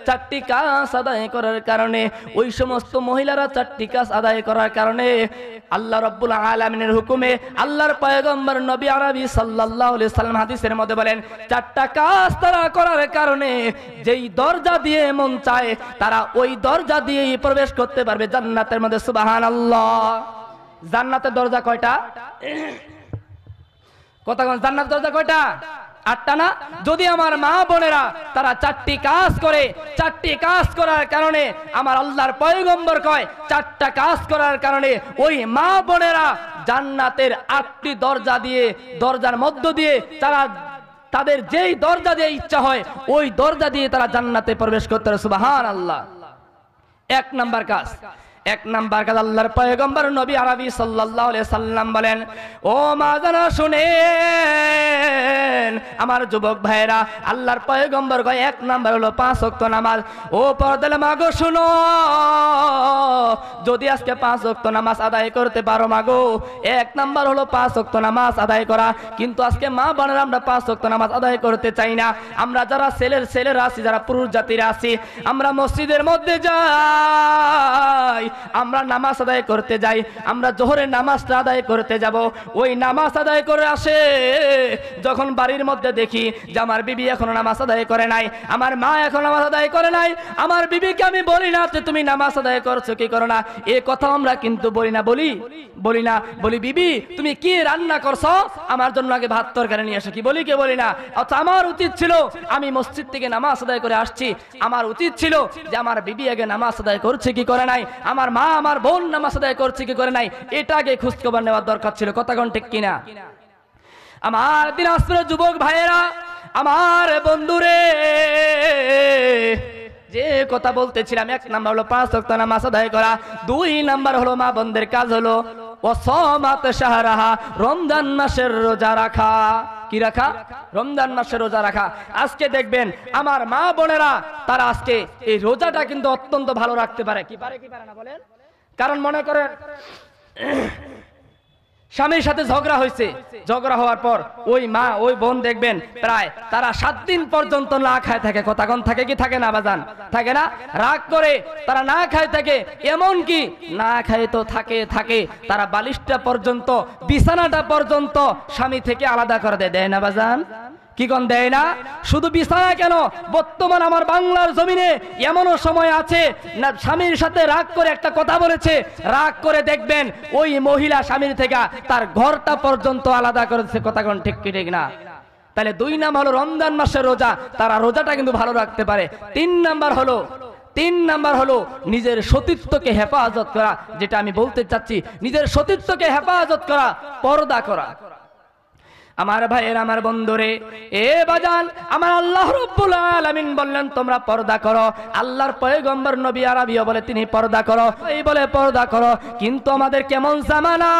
4টি কাজ আদায় করার কারণে, ওই সমস্ত মহিলারা 4টি কাজ আদায় করার কারণে আল্লাহ রাব্বুল আলামিনের হুকুমে আল্লাহর পয়গম্বর নবী আরবি সাল্লাল্লাহু আলাইহি সাল্লাম হাদিসের মধ্যে বলেন, 4টা কাজ তারা করার কারণে যেই দরজা দিয়ে মন চায় তারা ওই দরজা দিয়েই প্রবেশ করতে পারবে জান্নাতের মধ্যে। সুবহানাল্লাহ। জান্নাতের দরজা কয়টা? কথা কোন? জান্নাতের দরজা কয়টা? 8টা না? যদি আমার মা বোনেরা তারা 4টি কাজ করে, 4টি কাজ করার কারণে আমার আল্লাহর পয়গম্বর কয় 4টা কাজ করার কারণে ওই মা বোনেরা জান্নাতের 8টি দরজা দিয়ে, দরজার মধ্য দিয়ে তারা, তাদের যেই দরজা দিয়ে ইচ্ছা হয় ওই দরজা দিয়ে তারা জান্নাতে প্রবেশ করতে পারে। সুবহানাল্লাহ। 1 নাম্বার কাজ, 1 নাম্বার কাজ আল্লাহর পয়গম্বর নবী আরবি সাল্লাল্লাহু আলাইহি সাল্লাম বলেন, ও মা জানা শুনেন, আমার যুবক ভাইরা, আল্লাহর পয়গম্বর কয় 1 নাম্বার হলো 5 ওয়াক্ত নামাজ। ও পর্দালে মাগো শুনো, যদি আজকে 5 ওয়াক্ত নামাজ আদায় করতে পারো মাগো, 1 নাম্বার হলো 5 ওয়াক্ত নামাজ আদায় করা। কিন্তু আজকে মা বোনেরা আমরা 5 ওয়াক্ত নামাজ আদায় করতে চাই না। আমরা যারা ছেলেরা আছি, যারা পুরুষ জাতিরা আছি, আমরা মসজিদের মধ্যে যাই, আমরা নামাজ আদায় করতে যাই, আমরা জোহরের নামাজটা আদায় করতে যাব, ওই নামাজ আদায় করে আসে, যখন বাড়ির মধ্যে দেখি যে আমার বিবি এখনো নামাজ আদায় করে নাই, আমার মা এখনো নামাজ আদায় করে নাই, আমার বিবিকে আমি বলি না যে তুমি নামাজ আদায় করছো কি করো না, এই কথা আমরা কিন্তু বলি না। বলি বিবি তুমি কি রান্না করছো, আমার জন্য আগে ভাত তরকারি নিয়ে এসো, কি বলি? কে বলি না? আচ্ছা, আমার উচিত ছিল, আমি মসজিদ থেকে নামাজ আদায় করে আসছি, আমার উচিত ছিল যে আমার বিবি আগে নামাজ আদায় করছে কি করে নাই, আমার মা আমার বোন নামাজ আদায় করছে কি করে নাই, এটা আগে খোঁজখবর নেওয়ার দরকার ছিল। কথা কোন ঠিক কিনা? আমার দিনাজপুরের যুবক ভাইয়েরা, আমার বন্ধুরে, যে কথা বলতেছিলাম, 1 নাম্বার হলো 5 ওয়াক্ত নামাজ আদায় করা, 2 নাম্বার হলো মা বোনদের কাজ হলো ওয়াসামাত শাহরাহা, রমজান মাসের রোজা রাখা। কি রাখা? রমজান মাসের রোজা রাখা। আজকে দেখবেন আমার মা বোনেরা তারা আজকে এই রোজাটা কিন্তু অত্যন্ত ভালো রাখতে পারে। কি পারে কি পারে না বলেন? কারণ মনে করেন স্বামীর সাথে ঝগড়া হয়েছে, ঝগড়া হওয়ার পর ওই মা ওই বোন দেখবেন প্রায় তারা 7 দিন পর্যন্ত না খায় থাকে। কথা কোন থাকে কি থাকে না বাজান? থাকে না? রাগ করে তারা না খায় থাকে, এমন কি না খায় তো থাকে তারা বালিশটা পর্যন্ত, বিছানাটা পর্যন্ত স্বামী থেকে আলাদা করে দেয় না বাজান? কি কোন দেয় না? শুধু বিছানা কেন, বর্তমান আমার বাংলার জমিনে এমনও সময় আছে না, স্বামীর সাথে রাগ করে একটা কথা বলেছে, রাগ করে দেখবেন ওই মহিলা স্বামীর থেকে তার ঘরটা পর্যন্ত আলাদা করেছে। কথা কোন ঠিক কি ঠিক না? তাহলে 2 নাম্বার হলো রমজান মাসের রোজা, তারা রোজাটা কিন্তু ভালো রাখতে পারে। 3 নাম্বার হলো নিজের সতীত্বকে হেফাজত করা, যেটা আমি বলতে চাচ্ছি, নিজের সতীত্বকে হেফাজত করা, পর্দা করা। আমার ভাইয়ের, আমার বন্ধুরে, এ বাজান, আমার আল্লাহ রাব্বুল আলামিন বললেন তোমরা পর্দা করো। আল্লাহর পয়গম্বর নবী আরবিও বলে তিনি পর্দা করো, এই বলে পর্দা করো। কিন্তু আমাদের কেমন জামানা,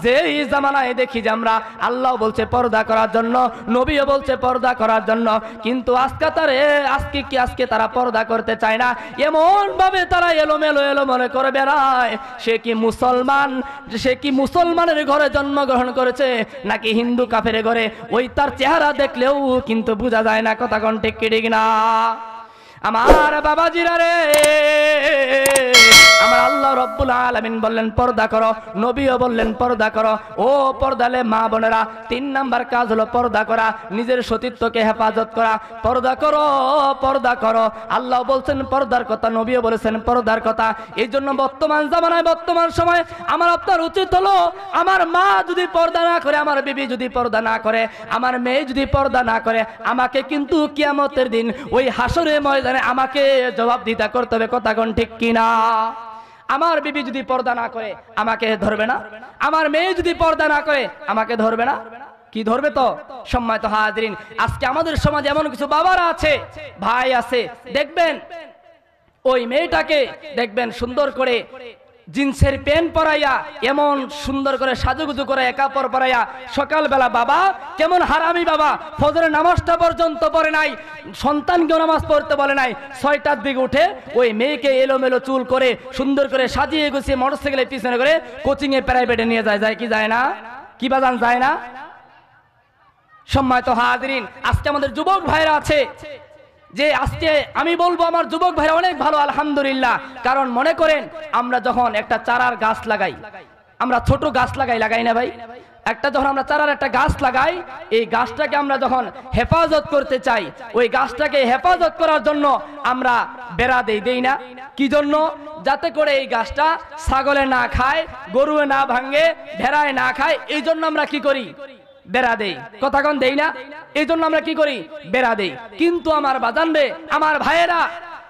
যেই জামানায় দেখি যে আমরা, আল্লাহ বলছে পর্দা করার জন্য, নবীও বলছে পর্দা করার জন্য, কিন্তু আজকে তারা পর্দা করতে চায় না। এমন ভাবে তারা এলোমেলো মনে করে বেড়ায়, সে কি মুসলমানের ঘরে জন্মগ্রহণ করেছে নাকি হিন্দু কাফের ঘরে, ওই তার চেহারা দেখলেও কিন্তু বোঝা যায় না। কথা কোন ঠিক কি ঠিক না? আমার বাবাজিরা রে, আমার আল্লাহ রব্বুল আলামিন বললেন পর্দা করো, নবীও বললেন পর্দা করো। ও পর্দালে মা বোনেরা, 3 নাম্বার কাজ হলো পর্দা করা, নিজের সতীত্বকে হেফাজত করা। পর্দা করো, পর্দা করো। আল্লাহ বলছেন পর্দার কথা, নবীও বলেছেন পর্দার কথা। এই জন্য বর্তমান জামানায়, বর্তমান সময় আমার আপনার উচিত হলো, আমার মা যদি পর্দা না করে, আমার বিবি যদি পর্দা না করে, আমার মেয়ে যদি পর্দা না করে, আমাকে কিন্তু কিয়ামতের দিন ওই হাসরের ময়দানে আমাকে জবাবদিহিতা করতে হবে। কথা কোন ঠিক কিনা? আমার বিবি যদি পর্দা না করে আমাকে ধরবে না, আমার মেয়ে যদি পর্দা না করে আমাকে ধরবে না? কি ধরবে তো? সম্মানিত হাজিরিন, আজকে আমাদের সমাজে এমন কিছু বাবারা আছে, ভাই আছে, দেখবেন ওই মেয়েটাকে দেখবেন সুন্দর করে জিন্সের প্যান্ট পরাইয়া, এমন সুন্দর করে সাজুগুজু করে কাপড় পরাইয়া, সকালবেলা বাবা কেমন হারামি বাবা, ফজরের নামাজটা পর্যন্ত পড়ে নাই, সন্তানকেও নামাজ পড়তে বলে নাই, 6টার দিকে উঠে ওই মেয়েকে এলোমেলো চুল করে সুন্দর করে সাজিয়ে গুছিয়ে মোটরসাইকেলের পিছনে করে কোচিং এ প্রাইভেটে নিয়ে যায়। যায় কি যায় না? কি বাজান যায় না? সম্মানিত হাজিরিন, আজকে আমাদের যুবক ভাইরা আছে যে, আজকে আমি বলবো আমার যুবক ভাইরা অনেক ভালো আলহামদুলিল্লাহ। কারণ মনে করেন আমরা যখন একটা চারার গাছ লাগাই, আমরা ছোট গাছ লাগাই না ভাই, একটা যখন আমরা চারার একটা গাছ লাগাই, এই গাছটাকে আমরা যখন হেফাজত করতে চাই, ওই গাছটাকে হেফাজত করার জন্য আমরা বেড়া দেই না? কি জন্য? যাতে করে এই গাছটা ছাগলে না খায়, গরুয়ে না ভাঙে, ভেড়ায় না খায়। এই জন্য আমরা কি করি? বেড়া দেই। কথা কোন দেই না? এই জন্য আমরা কি করি? বেড়া দেই। কিন্তু আমার বাজানবে, আমার ভাইয়েরা,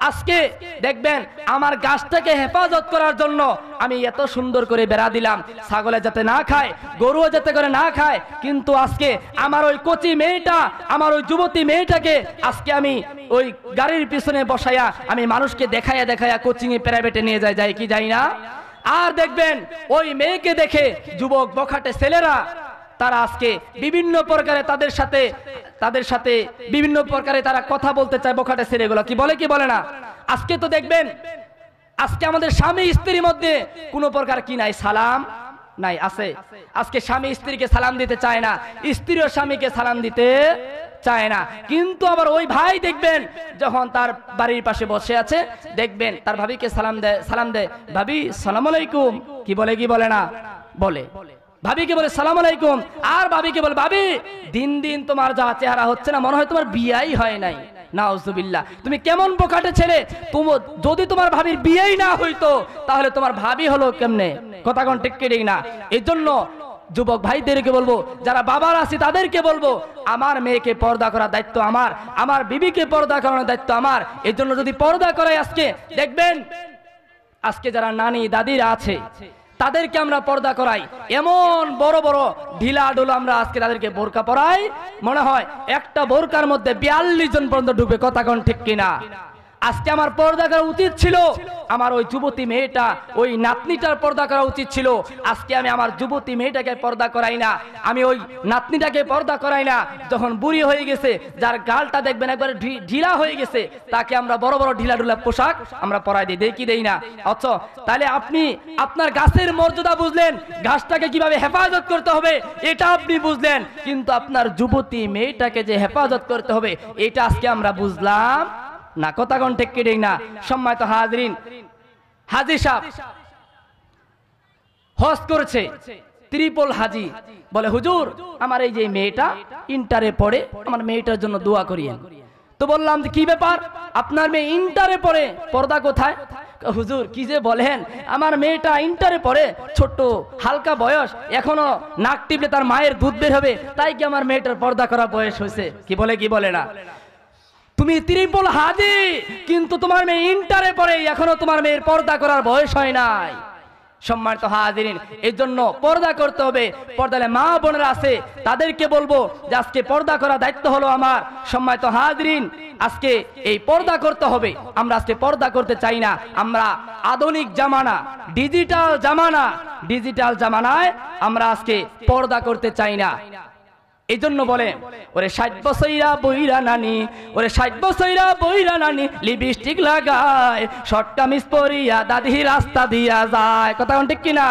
আজকে দেখবেন আমার গাছটাকে হেফাজত করার জন্য আমি এত সুন্দর করে বেড়া দিলাম, ছাগলে যাতে না খায়, গরুও যাতে করে না খায়। কিন্তু আজকে আমার ওই কচি মেয়েটা, আমার ওই যুবতী মেয়েটাকে আজকে আমি ওই গাড়ির পিছনে বসাইয়া আমি মানুষকে দেখাইয়া দেখাইয়া কোচিং এ প্রাইভেটে নিয়ে যাই কি যাই না? আর দেখবেন ওই মেয়েকে দেখে যুবক বখাটে ছেলেরা তারা আজকে বিভিন্ন প্রকারে তাদের সাথে বিভিন্ন প্রকারে তারা কথা বলতে চায়। বখাটে ছেলেগুলো কি বলে কি বলে না? আজকে তো দেখবেন আজকে আমাদের স্বামী স্ত্রীর মধ্যে কোনো প্রকার কি নাই? সালাম নাই? আছে। আজকে স্বামী স্ত্রীকে সালাম দিতে চায় না, স্ত্রীও স্বামীকে সালাম দিতে চায় না। কিন্তু আবার ওই ভাই দেখবেন যখন তার বাড়ির পাশে বসে আছে, দেখবেন তার ভাবিকে সালাম দেয়, ভাবি সালাম আলাইকুম। কি বলে কি বলে না? বলে। ভাবিকে বলে সালাম আলাইকুম, আর ভাবিকে বলে ভাবি দিন দিন তোমার যা চেহারা হচ্ছে না, মনে হয় তোমার বিয়েই হয় নাই। নাউজুবিল্লাহ। তুমি কেমন বোকাটে ছেলে, যদি তোমার ভাবির বিয়েই না হইতো তাহলে তোমার ভাবি হলো কেমনে? কথা কোন ঠিক ঠিক না? এই জন্য যুবক ভাইদেরকে বলবো, যারা বাবার আছে তাদেরকে বলবো, আমার মেয়েকে পর্দা করার দায়িত্ব আমার, আমার বিবিকে পর্দা করানোর দায়িত্ব আমার। এই জন্য যদি পর্দা করে, আজকে দেখবেন আজকে যারা নানি দাদিরা আছে তাদেরকে আমরা পর্দা করাই, এমন বড় বড় ঢিলা ডোলা আমরা আজকে তাদেরকে বোরকা পরাই, মনে হয় একটা বোরকার মধ্যে 42 জন পর্যন্ত ঢুকবে। কথা কোন ঠিক কিনা? আজকে আমার পর্দা করা উচিত ছিল, আমার ওই যুবতী মেয়েটা, ওই নাতনিটার পর্দা করা উচিত ছিল। আজকে আমি আমার যুবতী মেয়েটাকে পর্দা করাই না, আমি ওই নাতনিটাকে পর্দা করাই না। যখন বুড়ি হয়ে গেছে, যার গালটা দেখবেন একবারে ঢিলা হয়ে গেছে, তাকে আমরা বড় বড় ঢিলা ঢুলা পোশাক আমরা পরাই দিই কি দেই না? অথচ তাহলে আপনি আপনার গাছের মর্যাদা বুঝলেন, গাছটাকে কিভাবে হেফাজত করতে হবে এটা আপনি বুঝলেন, কিন্তু আপনার যুবতী মেয়েটাকে যে হেফাজত করতে হবে এটা আজকে আমরা বুঝলাম না। কথা কোন ঠিক কি না? সম্মানিত হাজিরিন, হাজী সাহেব হজ করেছে, ত্রিপল হাজী বলে, হুজুর আমার এই যে মেয়েটা ইন্টারে পড়ে, আমার মেয়েটার জন্য দোয়া করিয়েন। তো বললাম যে কি ব্যাপার, আপনার মেয়ে ইন্টারে পড়ে, পর্দা কোথায়? হুজুর কি যে বলেন, আমার মেয়েটা ইন্টারে পড়ে, ছোট্ট হালকা বয়স, এখনো নাক টিপলে তার মায়ের দুধ বের হবে, তাই কি আমার মেয়েটার পর্দা করা বয়স হয়েছে? কি বলে কি বলে না? তুমি ত্রিপল হাজী, কিন্তু তোমার মেয়ে ইন্টারে পড়ে, এখনো তোমার মেয়ের পর্দা করার বয়স হয় নাই। সম্মানিত হাজিরিন, এই জন্য পর্দা করতে হবে। পর্দালে মা বোনেরা আছে, তাদেরকে বলবো যে আজকে পর্দা করার দায়িত্ব হলো আমার। সম্মানিত হাজিরিন, আজকে এই পর্দা করতে হবে। আমরা আজকে পর্দা করতে চাই না, আমরা আধুনিক জামানা, ডিজিটাল জামানায় আমরা আজকে পর্দা করতে চাই না। এই জন্য বলে, ওরে 60 বছইরা বইরা নানি, ওরে 60 বছইরা বইরা নানি, লিপস্টিক লাগায়, শর্ট কামিজ পরিয়া দাদি রাস্তা দিয়া যায়। কথা কোন ঠিক কিনা?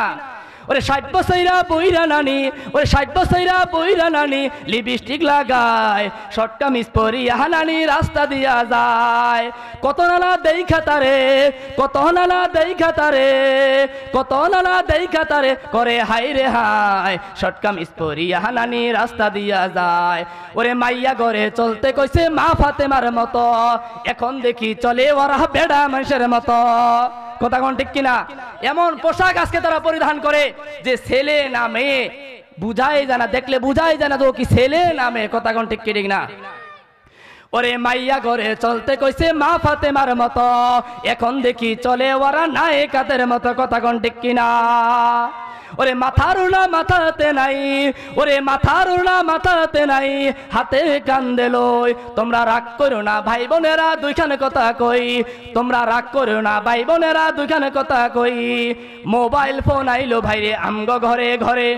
ওরে 60 বছরা বইরা নানি, ওরে 60 বছরা বইরা নানি লিপস্টিক লাগায়, শর্ট কামিজ পরিয়া নানি রাস্তা দিয়া যায়। কত নানা দেখা তারে, কত নানা দেখা তারে, কত নানা দেখা তারে করে হাই রে হাই, শর্ট কামিজ পরিয়া নানি রাস্তা দিয়া যায়। ওরে মাইয়া ঘরে চলতে কইছে মা ফাতেমার মতো, এখন দেখি চলে ওরা বেড়া মানুষের মতো। কথা কোন ঠিক কিনা? এমন পোশাক আজকে তারা পরিধান করে যে ছেলে না মেয়ে বুঝাই জানা, দেখলে বুঝাই জানা তো কি ছেলে না মেয়ে। কথা কোন ঠিক কি ঠিক না? ওরে মাইয়া ঘরে চলতে কইছে মা ফাতেমার মতো, এখন দেখি চলে ওরা নায়িকাদের মতো। কথা কোন ঠিক কিনা? ওরে মাথার উড়া মাথাতে নাই, ওরে মাথার উড়া মাথাতে নাই, হাতে কান্দে লই। তোমরা রাগ করো না ভাই বোনেরা দুইখানে কথা কই, তোমরা রাগ করো না ভাই বোনেরা দুইখানে কথা কই। মোবাইল ফোন আইলো ভাইরে আমগো ঘরে ঘরে,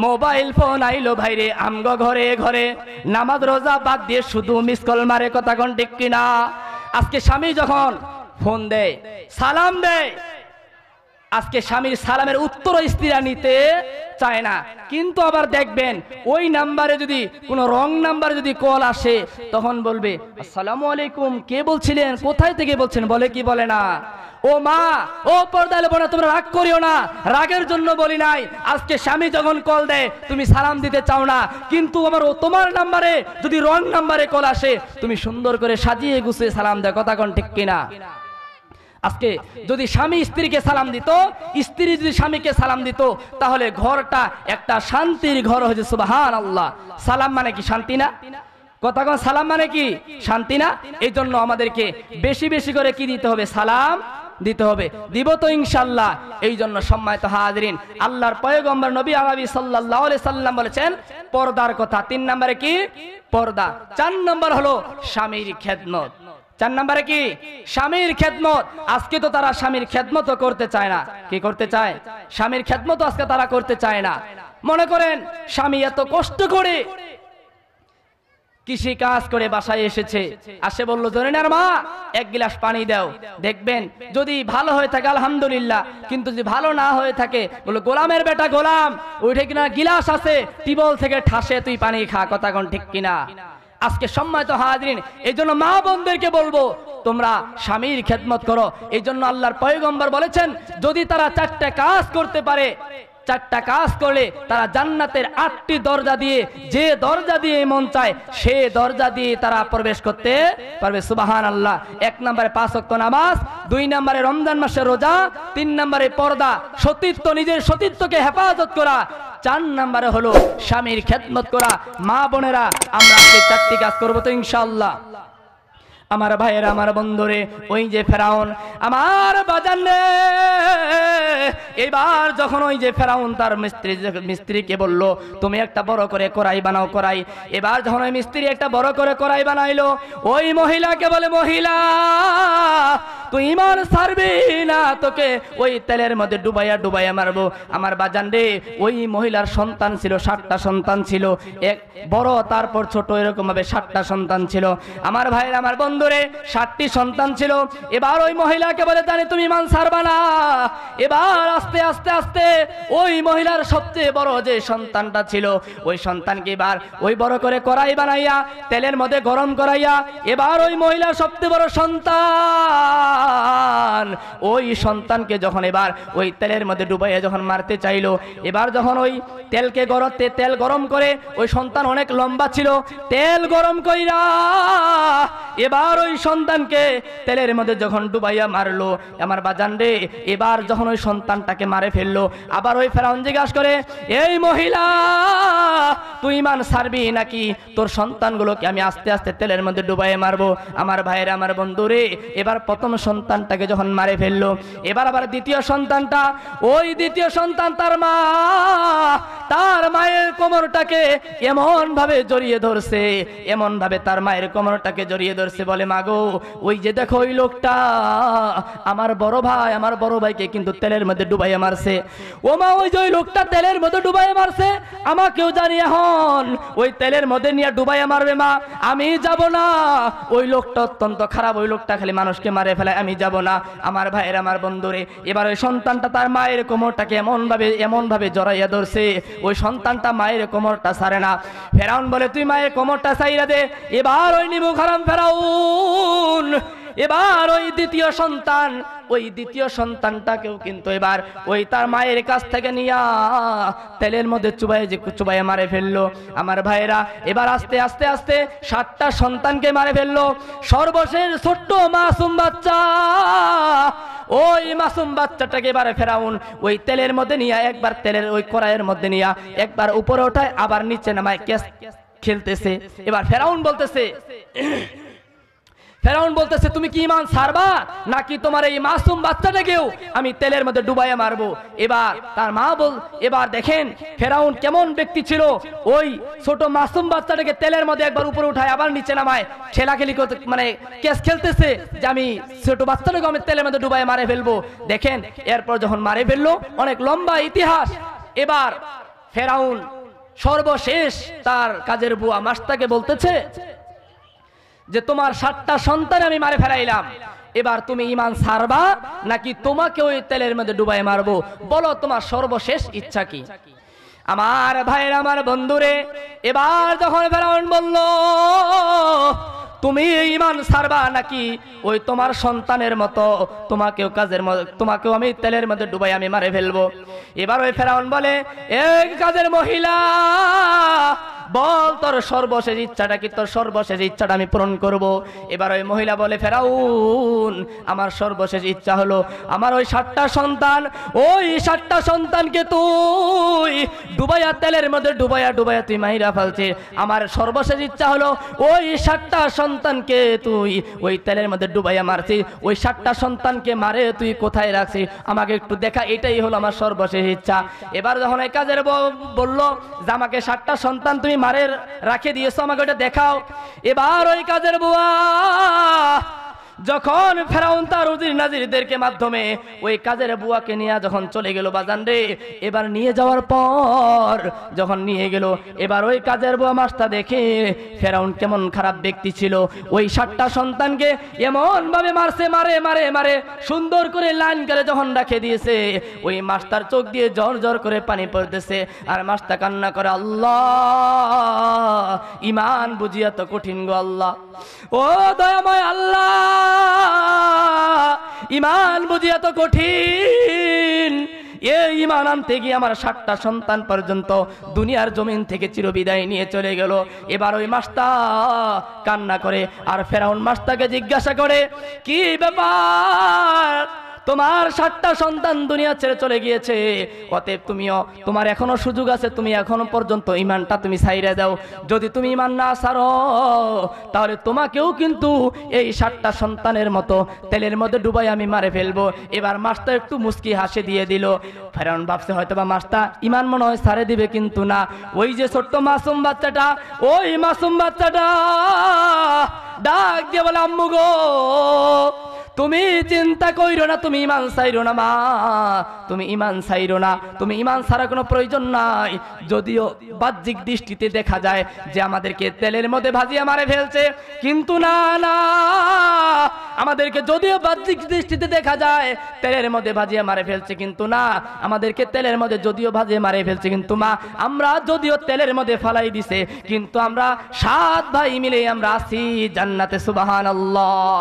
মোবাইল ফোন আইলো ভাইরে আমগো ঘরে ঘরে, নামাজ রোজা বাদ দিয়ে শুধু মিস কল মারে। কথা কোন ঠিক কিনা? আজকে স্বামী যখন ফোন দেয় সালাম দেয়, আজকে স্বামীর সালামের উত্তর স্ত্রীরা নিতে চায় না। কিন্তু আবার দেখবেন ওই নাম্বারে যদি কোনো রং নাম্বারে যদি কল আসে তখন বলবে আসসালামু আলাইকুম, কে বলছিলেন, কোথায় থেকে বলছেন, বলে কি বলে না? ও মা, ও পর্দালে বোনা, তোমরা রাগ করিও না, রাগের জন্য বলি নাই। আজকে স্বামী যখন কল দেয় তুমি সালাম দিতে চাও না, কিন্তু আমার ও তোমার নাম্বারে যদি রং নাম্বারে কল আসে তুমি সুন্দর করে সাজিয়ে গুছিয়ে সালাম দেয়। কথা কোন ঠিক কিনা? আজকে যদি স্বামী স্ত্রীকে সালাম দিত, স্ত্রী যদি স্বামীকে সালাম দিত, তাহলে ঘরটা একটা শান্তির ঘর হয়েছে। সুবহানাল্লাহ। সালাম মানে কি শান্তি না? কথা কোন সালাম মানে কি শান্তি না? এই জন্য আমাদেরকে বেশি বেশি করে কি দিতে হবে? সালাম দিতে হবে। দিব তো ইনশাআল্লাহ। এই জন্য সম্মানিত হাজিরিন, আল্লাহর পয়গম্বর নবী আরবি সাল্লাল্লাহু আলাইহি সাল্লাম বলেছেন পর্দার কথা। 3 নম্বরে কি? পর্দা। 4 নম্বর হলো স্বামীর খেদমত। 4 নম্বরে কি? স্বামীর খেদমত। আজকে তো তারা স্বামীর খেদমত করতে চায় না। কি করতে চায়? স্বামীর খেদমত আজকে তারা করতে চায় না। মনে করেন স্বামী এত কষ্ট করে কৃষি কাজ করে বাসায় এসেছে, আসে বললো জরিনার মা 1 গ্লাস পানি দাও। দেখবেন যদি ভালো হয়ে থাকে আলহামদুলিল্লাহ, কিন্তু যদি ভালো না হয়ে থাকে বললো গোলামের বেটা গোলাম, ওইটা কিনা গিলাস আছে টিবল থেকে ঠাসে তুই পানি খা। কথা কোন ঠিক কিনা? আজকে সম্মানিত হাজিরিন, এই জন্য মা বোনদেরকে বলবো তোমরা স্বামীর খেদমত করো। এই জন্য আল্লাহর পয়গম্বর বলেছেন যদি তারা 4টা কাজ করতে পারে, 4টা কাজ করলে তারা জান্নাতের 8টি দরজা দিয়ে, যে দরজা দিয়ে মন চায় সে দরজা দিয়ে তারা প্রবেশ করতে পারবে। সুবহানাল্লাহ। 1 নম্বরে 5 ওয়াক্ত নামাজ, 2 নম্বরে রমজান মাসের রোজা, 3 নম্বরে পর্দা, সতীত্ব, নিজের সতীত্বকে হেফাজত করা, 4 নম্বরে হলো স্বামীর খেদমত করা। মা বোনেরা আমরা এই 4টি কাজ করবো তো ইনশাআল্লাহ। আমার ভাইয়েরা, আমার বন্ধুরে, ওই যে ফেরাউন আমার বাজান রে, এবার যখন ওই যে ফেরাউন তার মিস্ত্রিকে বলল তুমি একটা বড় করে কড়াই বানাও, কড়াই। এবার যখন ওই মিস্ত্রি একটা বড় করে কড়াই বানাইলো, ওই মহিলাকে বলে মহিলা তুই ঈমান ছাড়বি না, তোকে ওই তেলের মধ্যে ডুবাইয়া ডুবাইয়া মারবো। আমার বাজান রে, ওই মহিলার সন্তান ছিল 7টা সন্তান ছিল, এক বড় তারপর ছোট, এরকম ভাবে 7টা সন্তান ছিল। আমার ভাইয়ের, আমার বন্ধুরে, 7টি সন্তান ছিল। এবার ওই মহিলাকে বলে জানি তুমি ঈমান ছাড়বা না। এবার আস্তে আস্তে আস্তে ওই মহিলার সবচেয়ে বড় যে সন্তানটা ছিল, ওই সন্তানকে এবার ওই বড় করে কড়াই বানাইয়া তেলের মধ্যে গরম করাইয়া, এবার ওই মহিলার সবচেয়ে বড় সন্তান, ওই সন্তানকে যখন এবার ওই তেলের মধ্যে ডুবাইয়া যখন মারতে চাইলো, এবার যখন ওই তেল গরম করে, ওই সন্তান অনেক লম্বা ছিল, তেল গরম কইরা এবার ওই সন্তানকে তেলের মধ্যে যখন ডুবাইয়া মারলো, আমার বাজান রে, এবার যখন ওই সন্তানটাকে মারে ফেললো, আবার ওই ফেরাউন জিজ্ঞাসা করে এই মহিলা তুই ঈমান ছাড়বি নাকি তোর সন্তানগুলোকে আমি আস্তে আস্তে তেলের মধ্যে ডুবাইয়া মারবো। আমার ভাইয়ের, আমার বন্ধুরে, এবার প্রথম সন্তানটাকে যখন মারে ফেললো, এবার আবার দ্বিতীয় সন্তানটা, ওই দ্বিতীয় সন্তান তার মায়ের কোমরটাকে এমন ভাবে জড়িয়ে ধরছে, এমন ভাবে তার মায়ের কোমরটাকে জড়িয়ে ধরছে, বলে মাগো ওই যে দেখো ওই লোকটা আমার বড় ভাইকে কিন্তু তেলের মধ্যে ডুবাইয়া মারছে। ও মা ওই যে ওই লোকটা তেলের মধ্যে ডুবাইয়া মারছে, আমাকেও জানি এখন ওই তেলের মধ্যে নিয়ে ডুবাইয়া মারবে মা, আমি যাব না। ওই লোকটা অত্যন্ত খারাপ, ওই লোকটা খালি মানুষকে মারে ফেলে, আমি যাব না। আমার ভাইয়ের আমার বন্ধুরে, এবার ওই সন্তানটা তার মায়ের কোমরটাকে এমন ভাবে জড়াইয়া ধরছে, ওই সন্তানটা মায়ের কোমরটা ছাড়ে না। ফেরাউন বলে তুই মায়ের কোমরটা ছাইরা দে। এবার ওই নিমুখ হারাম ফেরাউন এবার ওই দ্বিতীয় সন্তানটাকেও কিন্তু এবার ওই তার মায়ের কাছ থেকে নিয়া তেলের মধ্যে চুবাইয়ে মারে ফেললো। আমার ভাইরা এবার আস্তে আস্তে আস্তে 7টা সন্তানকে মারে ফেললো। সর্বশেষ ছোট্ট মাসুম বাচ্চা, ওই মাসুম বাচ্চাটাকে এবারে ফেরাউন ওই তেলের মধ্যে নিয়ে একবার তেলের ওই কড়াইয়ের মধ্যে নিয়ে একবার উপরে ওঠায়, আবার নিচে নামায় খেলতেছে। এবার ফেরাউন বলতেছে তুমি কি ঈমান ছাড়বা নাকি তোমার এই মাসুম বাচ্চাটাকেও আমি তেলের মধ্যে ডুবাইয়া মারবো। এবার তার মা এবার দেখেন ফেরাউন কেমন ব্যক্তি ছিল, ওই ছোট মাসুম বাচ্চাটাকে তেলের মধ্যে একবার উপরে উঠায় আবার নিচে নামায় খেলাখেলি করতে, মানে কেস খেলতেছে যে আমি ছোট বাচ্চাটাকে আমি তেলের মধ্যে ডুবাইয়া মারে ফেলবো। দেখেন এরপর যখন মারে ফেললো, অনেক লম্বা ইতিহাস। এবার ফেরাউন সর্বশেষ তার কাজের বুয়া মাস্তাকে বলতেছে যে তোমার 7টা সন্তান আমি মারে ফেলাইলাম, এবার তুমি ঈমান ছাড়বা নাকি তোমাকে ওই তেলের মধ্যে ডুবাই মারবো, বলো তোমার সর্বশেষ ইচ্ছা কি? আমার ভাইয়ের আমার বন্ধুরে, এবার যখন ফেরাউন বলল তুমি ঈমান ছাড়বা নাকি ওই তোমার সন্তানের মতো তোমাকেও আমি তেলের মধ্যে ডুবাই আমি মারে ফেলবো। এবার ওই ফেরাউন বলে এক কাজের মহিলা বল তোর সর্বশেষ ইচ্ছাটা কি? তোর সর্বশেষ ইচ্ছাটা আমি পূরণ করব। এবার ওই মহিলা বলে ফেরাউন আমার সর্বশেষ ইচ্ছা হলো আমার ওই 7টা সন্তানকে তুই ডুবাইয়া তেলের মধ্যে ডুবাইয়া তুই মাইরা ফেলছিস। আমার সর্বশেষ ইচ্ছা হলো ওই 7টা সন্তানকে তুই ওই তেলের মধ্যে ডুবাইয়া মারছিস, ওই 7টা সন্তানকে মারে তুই কোথায় রাখছিস আমাকে একটু দেখা, এটাই হলো আমার সর্বশেষ ইচ্ছা। এবার যখন এই কাজের বললো যে আমাকে 7টা সন্তান তুমি মারে রাখে দিয়েছো, আমাকে ওটা দেখাও। এবার ওই কাজের বুয়া যখন ফেরাউন তার উজির নাজিরদেরকে মাধ্যমে ওই কাজের বুয়াকে নিয়ে যখন চলে গেল বাজান রে, এবার নিয়ে যাওয়ার পর যখন নিয়ে গেল, এবার ওই কাজের বুয়া মাস্তা দেখে ফেরাউন কেমন খারাপ ব্যক্তি ছিল, ওই 7টা সন্তানকে এমন ভাবে মারছে, মারে সুন্দর করে লাইন করে যখন রাখে দিয়েছে, ওই মাস্টার চোখ দিয়ে ঝর করে পানি পড়তেছে, আর মাস্তা কান্না করে আল্লাহ ঈমান বুঝিয়া তো কঠিন গো আল্লাহ, ও দয়াময় আল্লাহ ঈমান বুঝিয়া তো কঠিন। এই ঈমান আনতে গিয়ে আমার 7টা সন্তান পর্যন্ত দুনিয়ার জমিন থেকে চিরবিদায় নিয়ে চলে গেল। এবার ওই মাস্তা কান্না করে, আর ফেরাউন মাস্তাকে জিজ্ঞাসা করে কি ব্যাপার, তোমার 7টা সন্তান দুনিয়া ছেড়ে চলে গিয়েছে, অতএব তোমার এখনো সুযোগ আছে, তুমি এখনো পর্যন্ত ঈমানটা তুমি ছাইরে দাও। যদি তুমি ঈমান না ছাড়ো তাহলে তোমাকেও কিন্তু এই 7টা সন্তানের মতো তেলের মধ্যে ডুবাই আমি মারে ফেলবো। এবার মাস্তা একটু মুস্কি হাসি দিয়ে দিল। ফেরাউন ভাবছে হয়তো বা মাস্তা ঈমান মনে হয় ছাড়ে দিবে, কিন্তু না, ওই যে ছোট্ট মাসুম বাচ্চাটা, ওই মাসুম বাচ্চাটা ডাক দিয়ে বলে আম্মু গো তুমি চিন্তা কইরো না, তুমি ঈমান ছাইরো না মা, তুমি ঈমান ছাইরো না, তুমি ঈমান ছাড়ার কোনো প্রয়োজন নাই। যদিও বাহ্যিক দৃষ্টিতে দেখা যায় যে আমাদেরকে তেলের মধ্যে ভাজিয়ে মারে ফেলছে, কিন্তু না, আমাদেরকে যদিও বাহ্যিক দৃষ্টিতে দেখা যায় তেলের মধ্যে ভাজিয়ে মারে ফেলছে, কিন্তু না, আমাদেরকে তেলের মধ্যে যদিও ভাজিয়ে মারে ফেলছে, কিন্তু মা আমরা যদিও তেলের মধ্যে ফালাই দিছে, কিন্তু আমরা 7 ভাই মিলে আমরা আছি জান্নাতে, সুবহানাল্লাহ।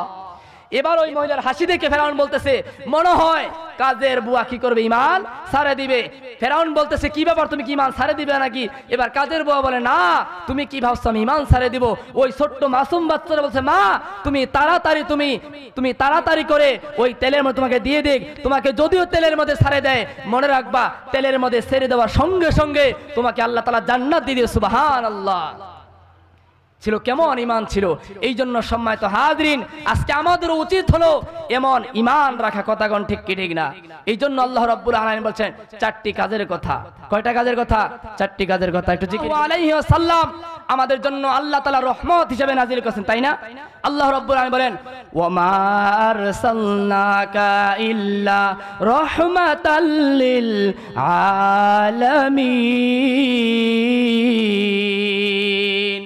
এবার ওই মহিলার হাসি দেখে ফেরাউন বলতেছে মনে হয় কাজের বুয়া কি করবে, ঈমান ছাড়ে দিবে। ফেরাউন বলতেছে কি ব্যাপার, তুমি কি ঈমান ছাড়ে দিবে নাকি? এবার কাজের বুয়া বলে না, তুমি কি ভাবছো আমি ঈমান ছাড়ে দিব? ওই ছোট্ট মাসুম বাচ্চারা বলছে মা তুমি তাড়াতাড়ি করে ওই তেলের মধ্যে তোমাকে দিয়ে দিক, তোমাকে যদিও তেলের মধ্যে ছাড়ে দেয় মনে রাখবা তেলের মধ্যে ছেড়ে দেওয়ার সঙ্গে সঙ্গে তোমাকে আল্লাহ তাআলা জান্নাত দিয়ে দিবে, সুবহানাল্লাহ। ছিল, কেমন ইমান ছিল। এই জন্য সম্মানিত হাজরিন, আজকে আমাদের উচিত হলো এমন ইমান রাখা। কথাগণ ঠিক কি ঠিক না? এই জন্য আল্লাহ রাব্বুল আলামিন বলছেন 4টি কাজের কথা। কয়টা কাজের কথা? 4টি কাজের কথা। একটু জিকির আলাইহি ওয়াসাল্লাম আমাদের জন্য আল্লাহ তাআলা রহমত হিসেবে নাজিল করেছেন, তাই না? আল্লাহ রাব্বুল আলামিন বলেন ওয়া মা আরসালনাকা ইল্লা রাহমাতাল লিল আলামিন।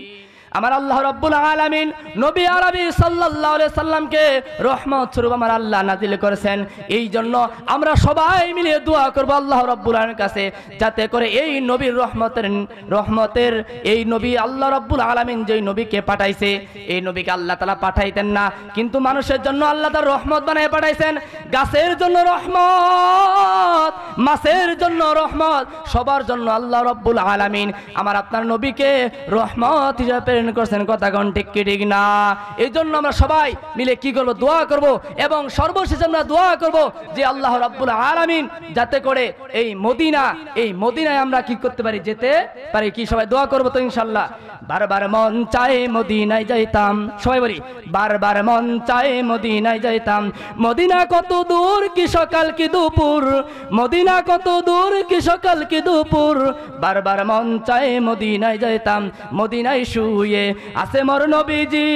আমার আল্লাহ রাব্বুল আলামিন নবী আরবি সাল্লাল্লাহু আলাইহি সাল্লামকে রহমত স্বরূপ আমার আল্লাহ নাজিল করেছেন। এই জন্য আমরা সবাই মিলে দোয়া করব আল্লাহ রাব্বুল আলামিনের কাছে, যাতে করে এই নবীর রহমতের এই নবী আল্লাহ রাব্বুল আলামিন যেই নবীকে পাঠাইছে, এই নবীকে আল্লাহ তাআলা পাঠাইতেন না, কিন্তু মানুষের জন্য আল্লাহ তার রহমত বানায় পাঠাইছেন। গাছের জন্য রহমত, মাছের জন্য রহমত, সবার জন্য আল্লাহ রাব্বুল আলামিন আমার আপনার নবীকে রহমত হিসেবে প্রেরণ করছেন। কথাগণ ঠিক কি ঠিক না? এই জন্য আমরা সবাই মিলে কি করব? দোয়া করব, এবং সর্বশেষ আমরা দোয়া করব যে আল্লাহ রাব্বুল আলামিন যাতে করে এই মদিনায় আমরা কি করতে পারি? যেতে পারি। কি সবাই দোয়া করব তো ইনশাআল্লাহ? বারবার মন চায় মদিনায় যাইতাম। সবাই বলি বারবার মন চায় মদিনায় যাইতাম। মদিনা কত দূর কি সকাল কি দুপুর, মদিনা কত দূর কি সকাল কি দুপুর, বারবার মন চায় মদিনায় যাইতাম। মদিনায় শুয়ে আছে মোর নবীজি,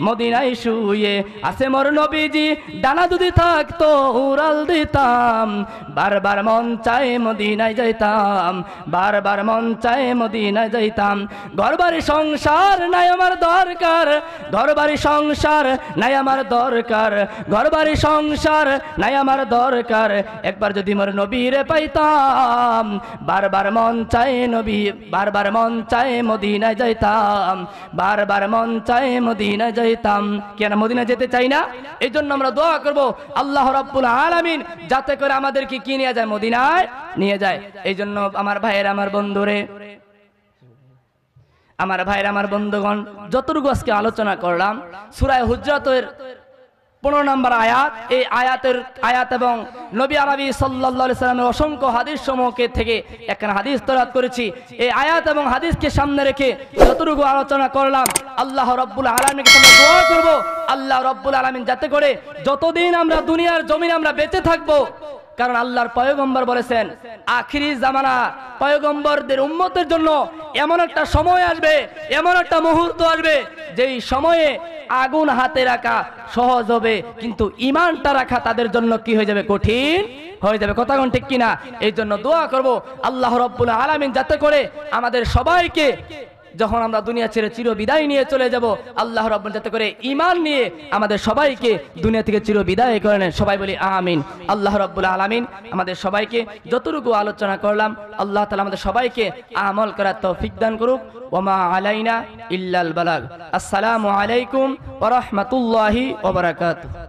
মদিনায় শুয়ে আছে মোর নবীজি, ডানা যদি থাকতো উড়াল দিতাম। বারবার মন চায় মদিনায় যাইতাম, বারবার মন চায় মদিনায় যাইতাম। ঘরবাড়ি সংসার নাই আমার দরকার, ঘরবাড়ি সংসার নাই আমার দরকার, ঘরবাড়ি সংসার নাই আমার দরকার, একবার যদি মোর নবীরে পাইতাম। বারবার মন চায় নবী, বারবার মন চায় মদিনায় যাইতাম, বারবার মন চায় মদিনায় যাইতাম। কেন মদিনা যেতে চাই না? এই জন্য আমরা দোয়া করব আল্লাহ রাব্বুল আলামিন যাতে করে আমাদেরকে কি নিয়ে যায়? মদিনায় নিয়ে যায়। এই জন্য আমার ভাইয়ের, আমার বন্ধুরে, আমার ভাইয়ের, আমার বন্ধুগণ, যতটুকু আজকে আলোচনা করলাম সূরা হুজরাতের 15 নম্বর আয়াত, এই আয়াত এবং নবী আরবি সাল্লাল্লাহু আলাইহি সাল্লামের অসংখ্য হাদিস সমূহকে থেকে একখানা হাদিস তৈরি করেছি। এই আয়াত এবং হাদিসকে সামনে রেখে যতটুকু আলোচনা করলাম, আল্লাহ রাব্বুল আলামিনকে আমরা দোয়া করব আল্লাহ রাব্বুল আলামিন যাতে করে যতদিন আমরা দুনিয়ার জমিনে আমরা বেঁচে থাকবো, কারণ আল্লাহর পয়গম্বর বলেছেন আখিরি জামানা পয়গম্বরদের উম্মতের জন্য এমন একটা সময় আসবে, এমন একটা মুহূর্ত আসবে যেই সময়ে আগুন হাতে রাখা সহজ হবে, কিন্তু ঈমানটা রাখা তাদের জন্য কি হয়ে যাবে? কঠিন হয়ে যাবে। কথাগণ ঠিক কিনা? এই জন্য দোয়া করব আল্লাহ রাব্বুল আলামিন যাতে করে আমাদের সবাইকে যখন আমরা দুনিয়া ছেড়ে চির বিদায় নিয়ে চলে যাব, আল্লাহ রাব্বুল যাতে করে ঈমান নিয়ে আমাদের সবাইকে দুনিয়া থেকে চির বিদায় করে নেন। সবাই বলি আমিন। আল্লাহ রাব্বুল আলামিন আমাদের সবাইকে যতটুকু আলোচনা করলাম আল্লাহ তাআলা আমাদের সবাইকে আমল করার তৌফিক দান করুক। ওমা আলাইনা ইল্লাল বালাগ। আসসালামু আলাইকুম ওয়া রাহমাতুল্লাহি ওয়া বারাকাতুহু।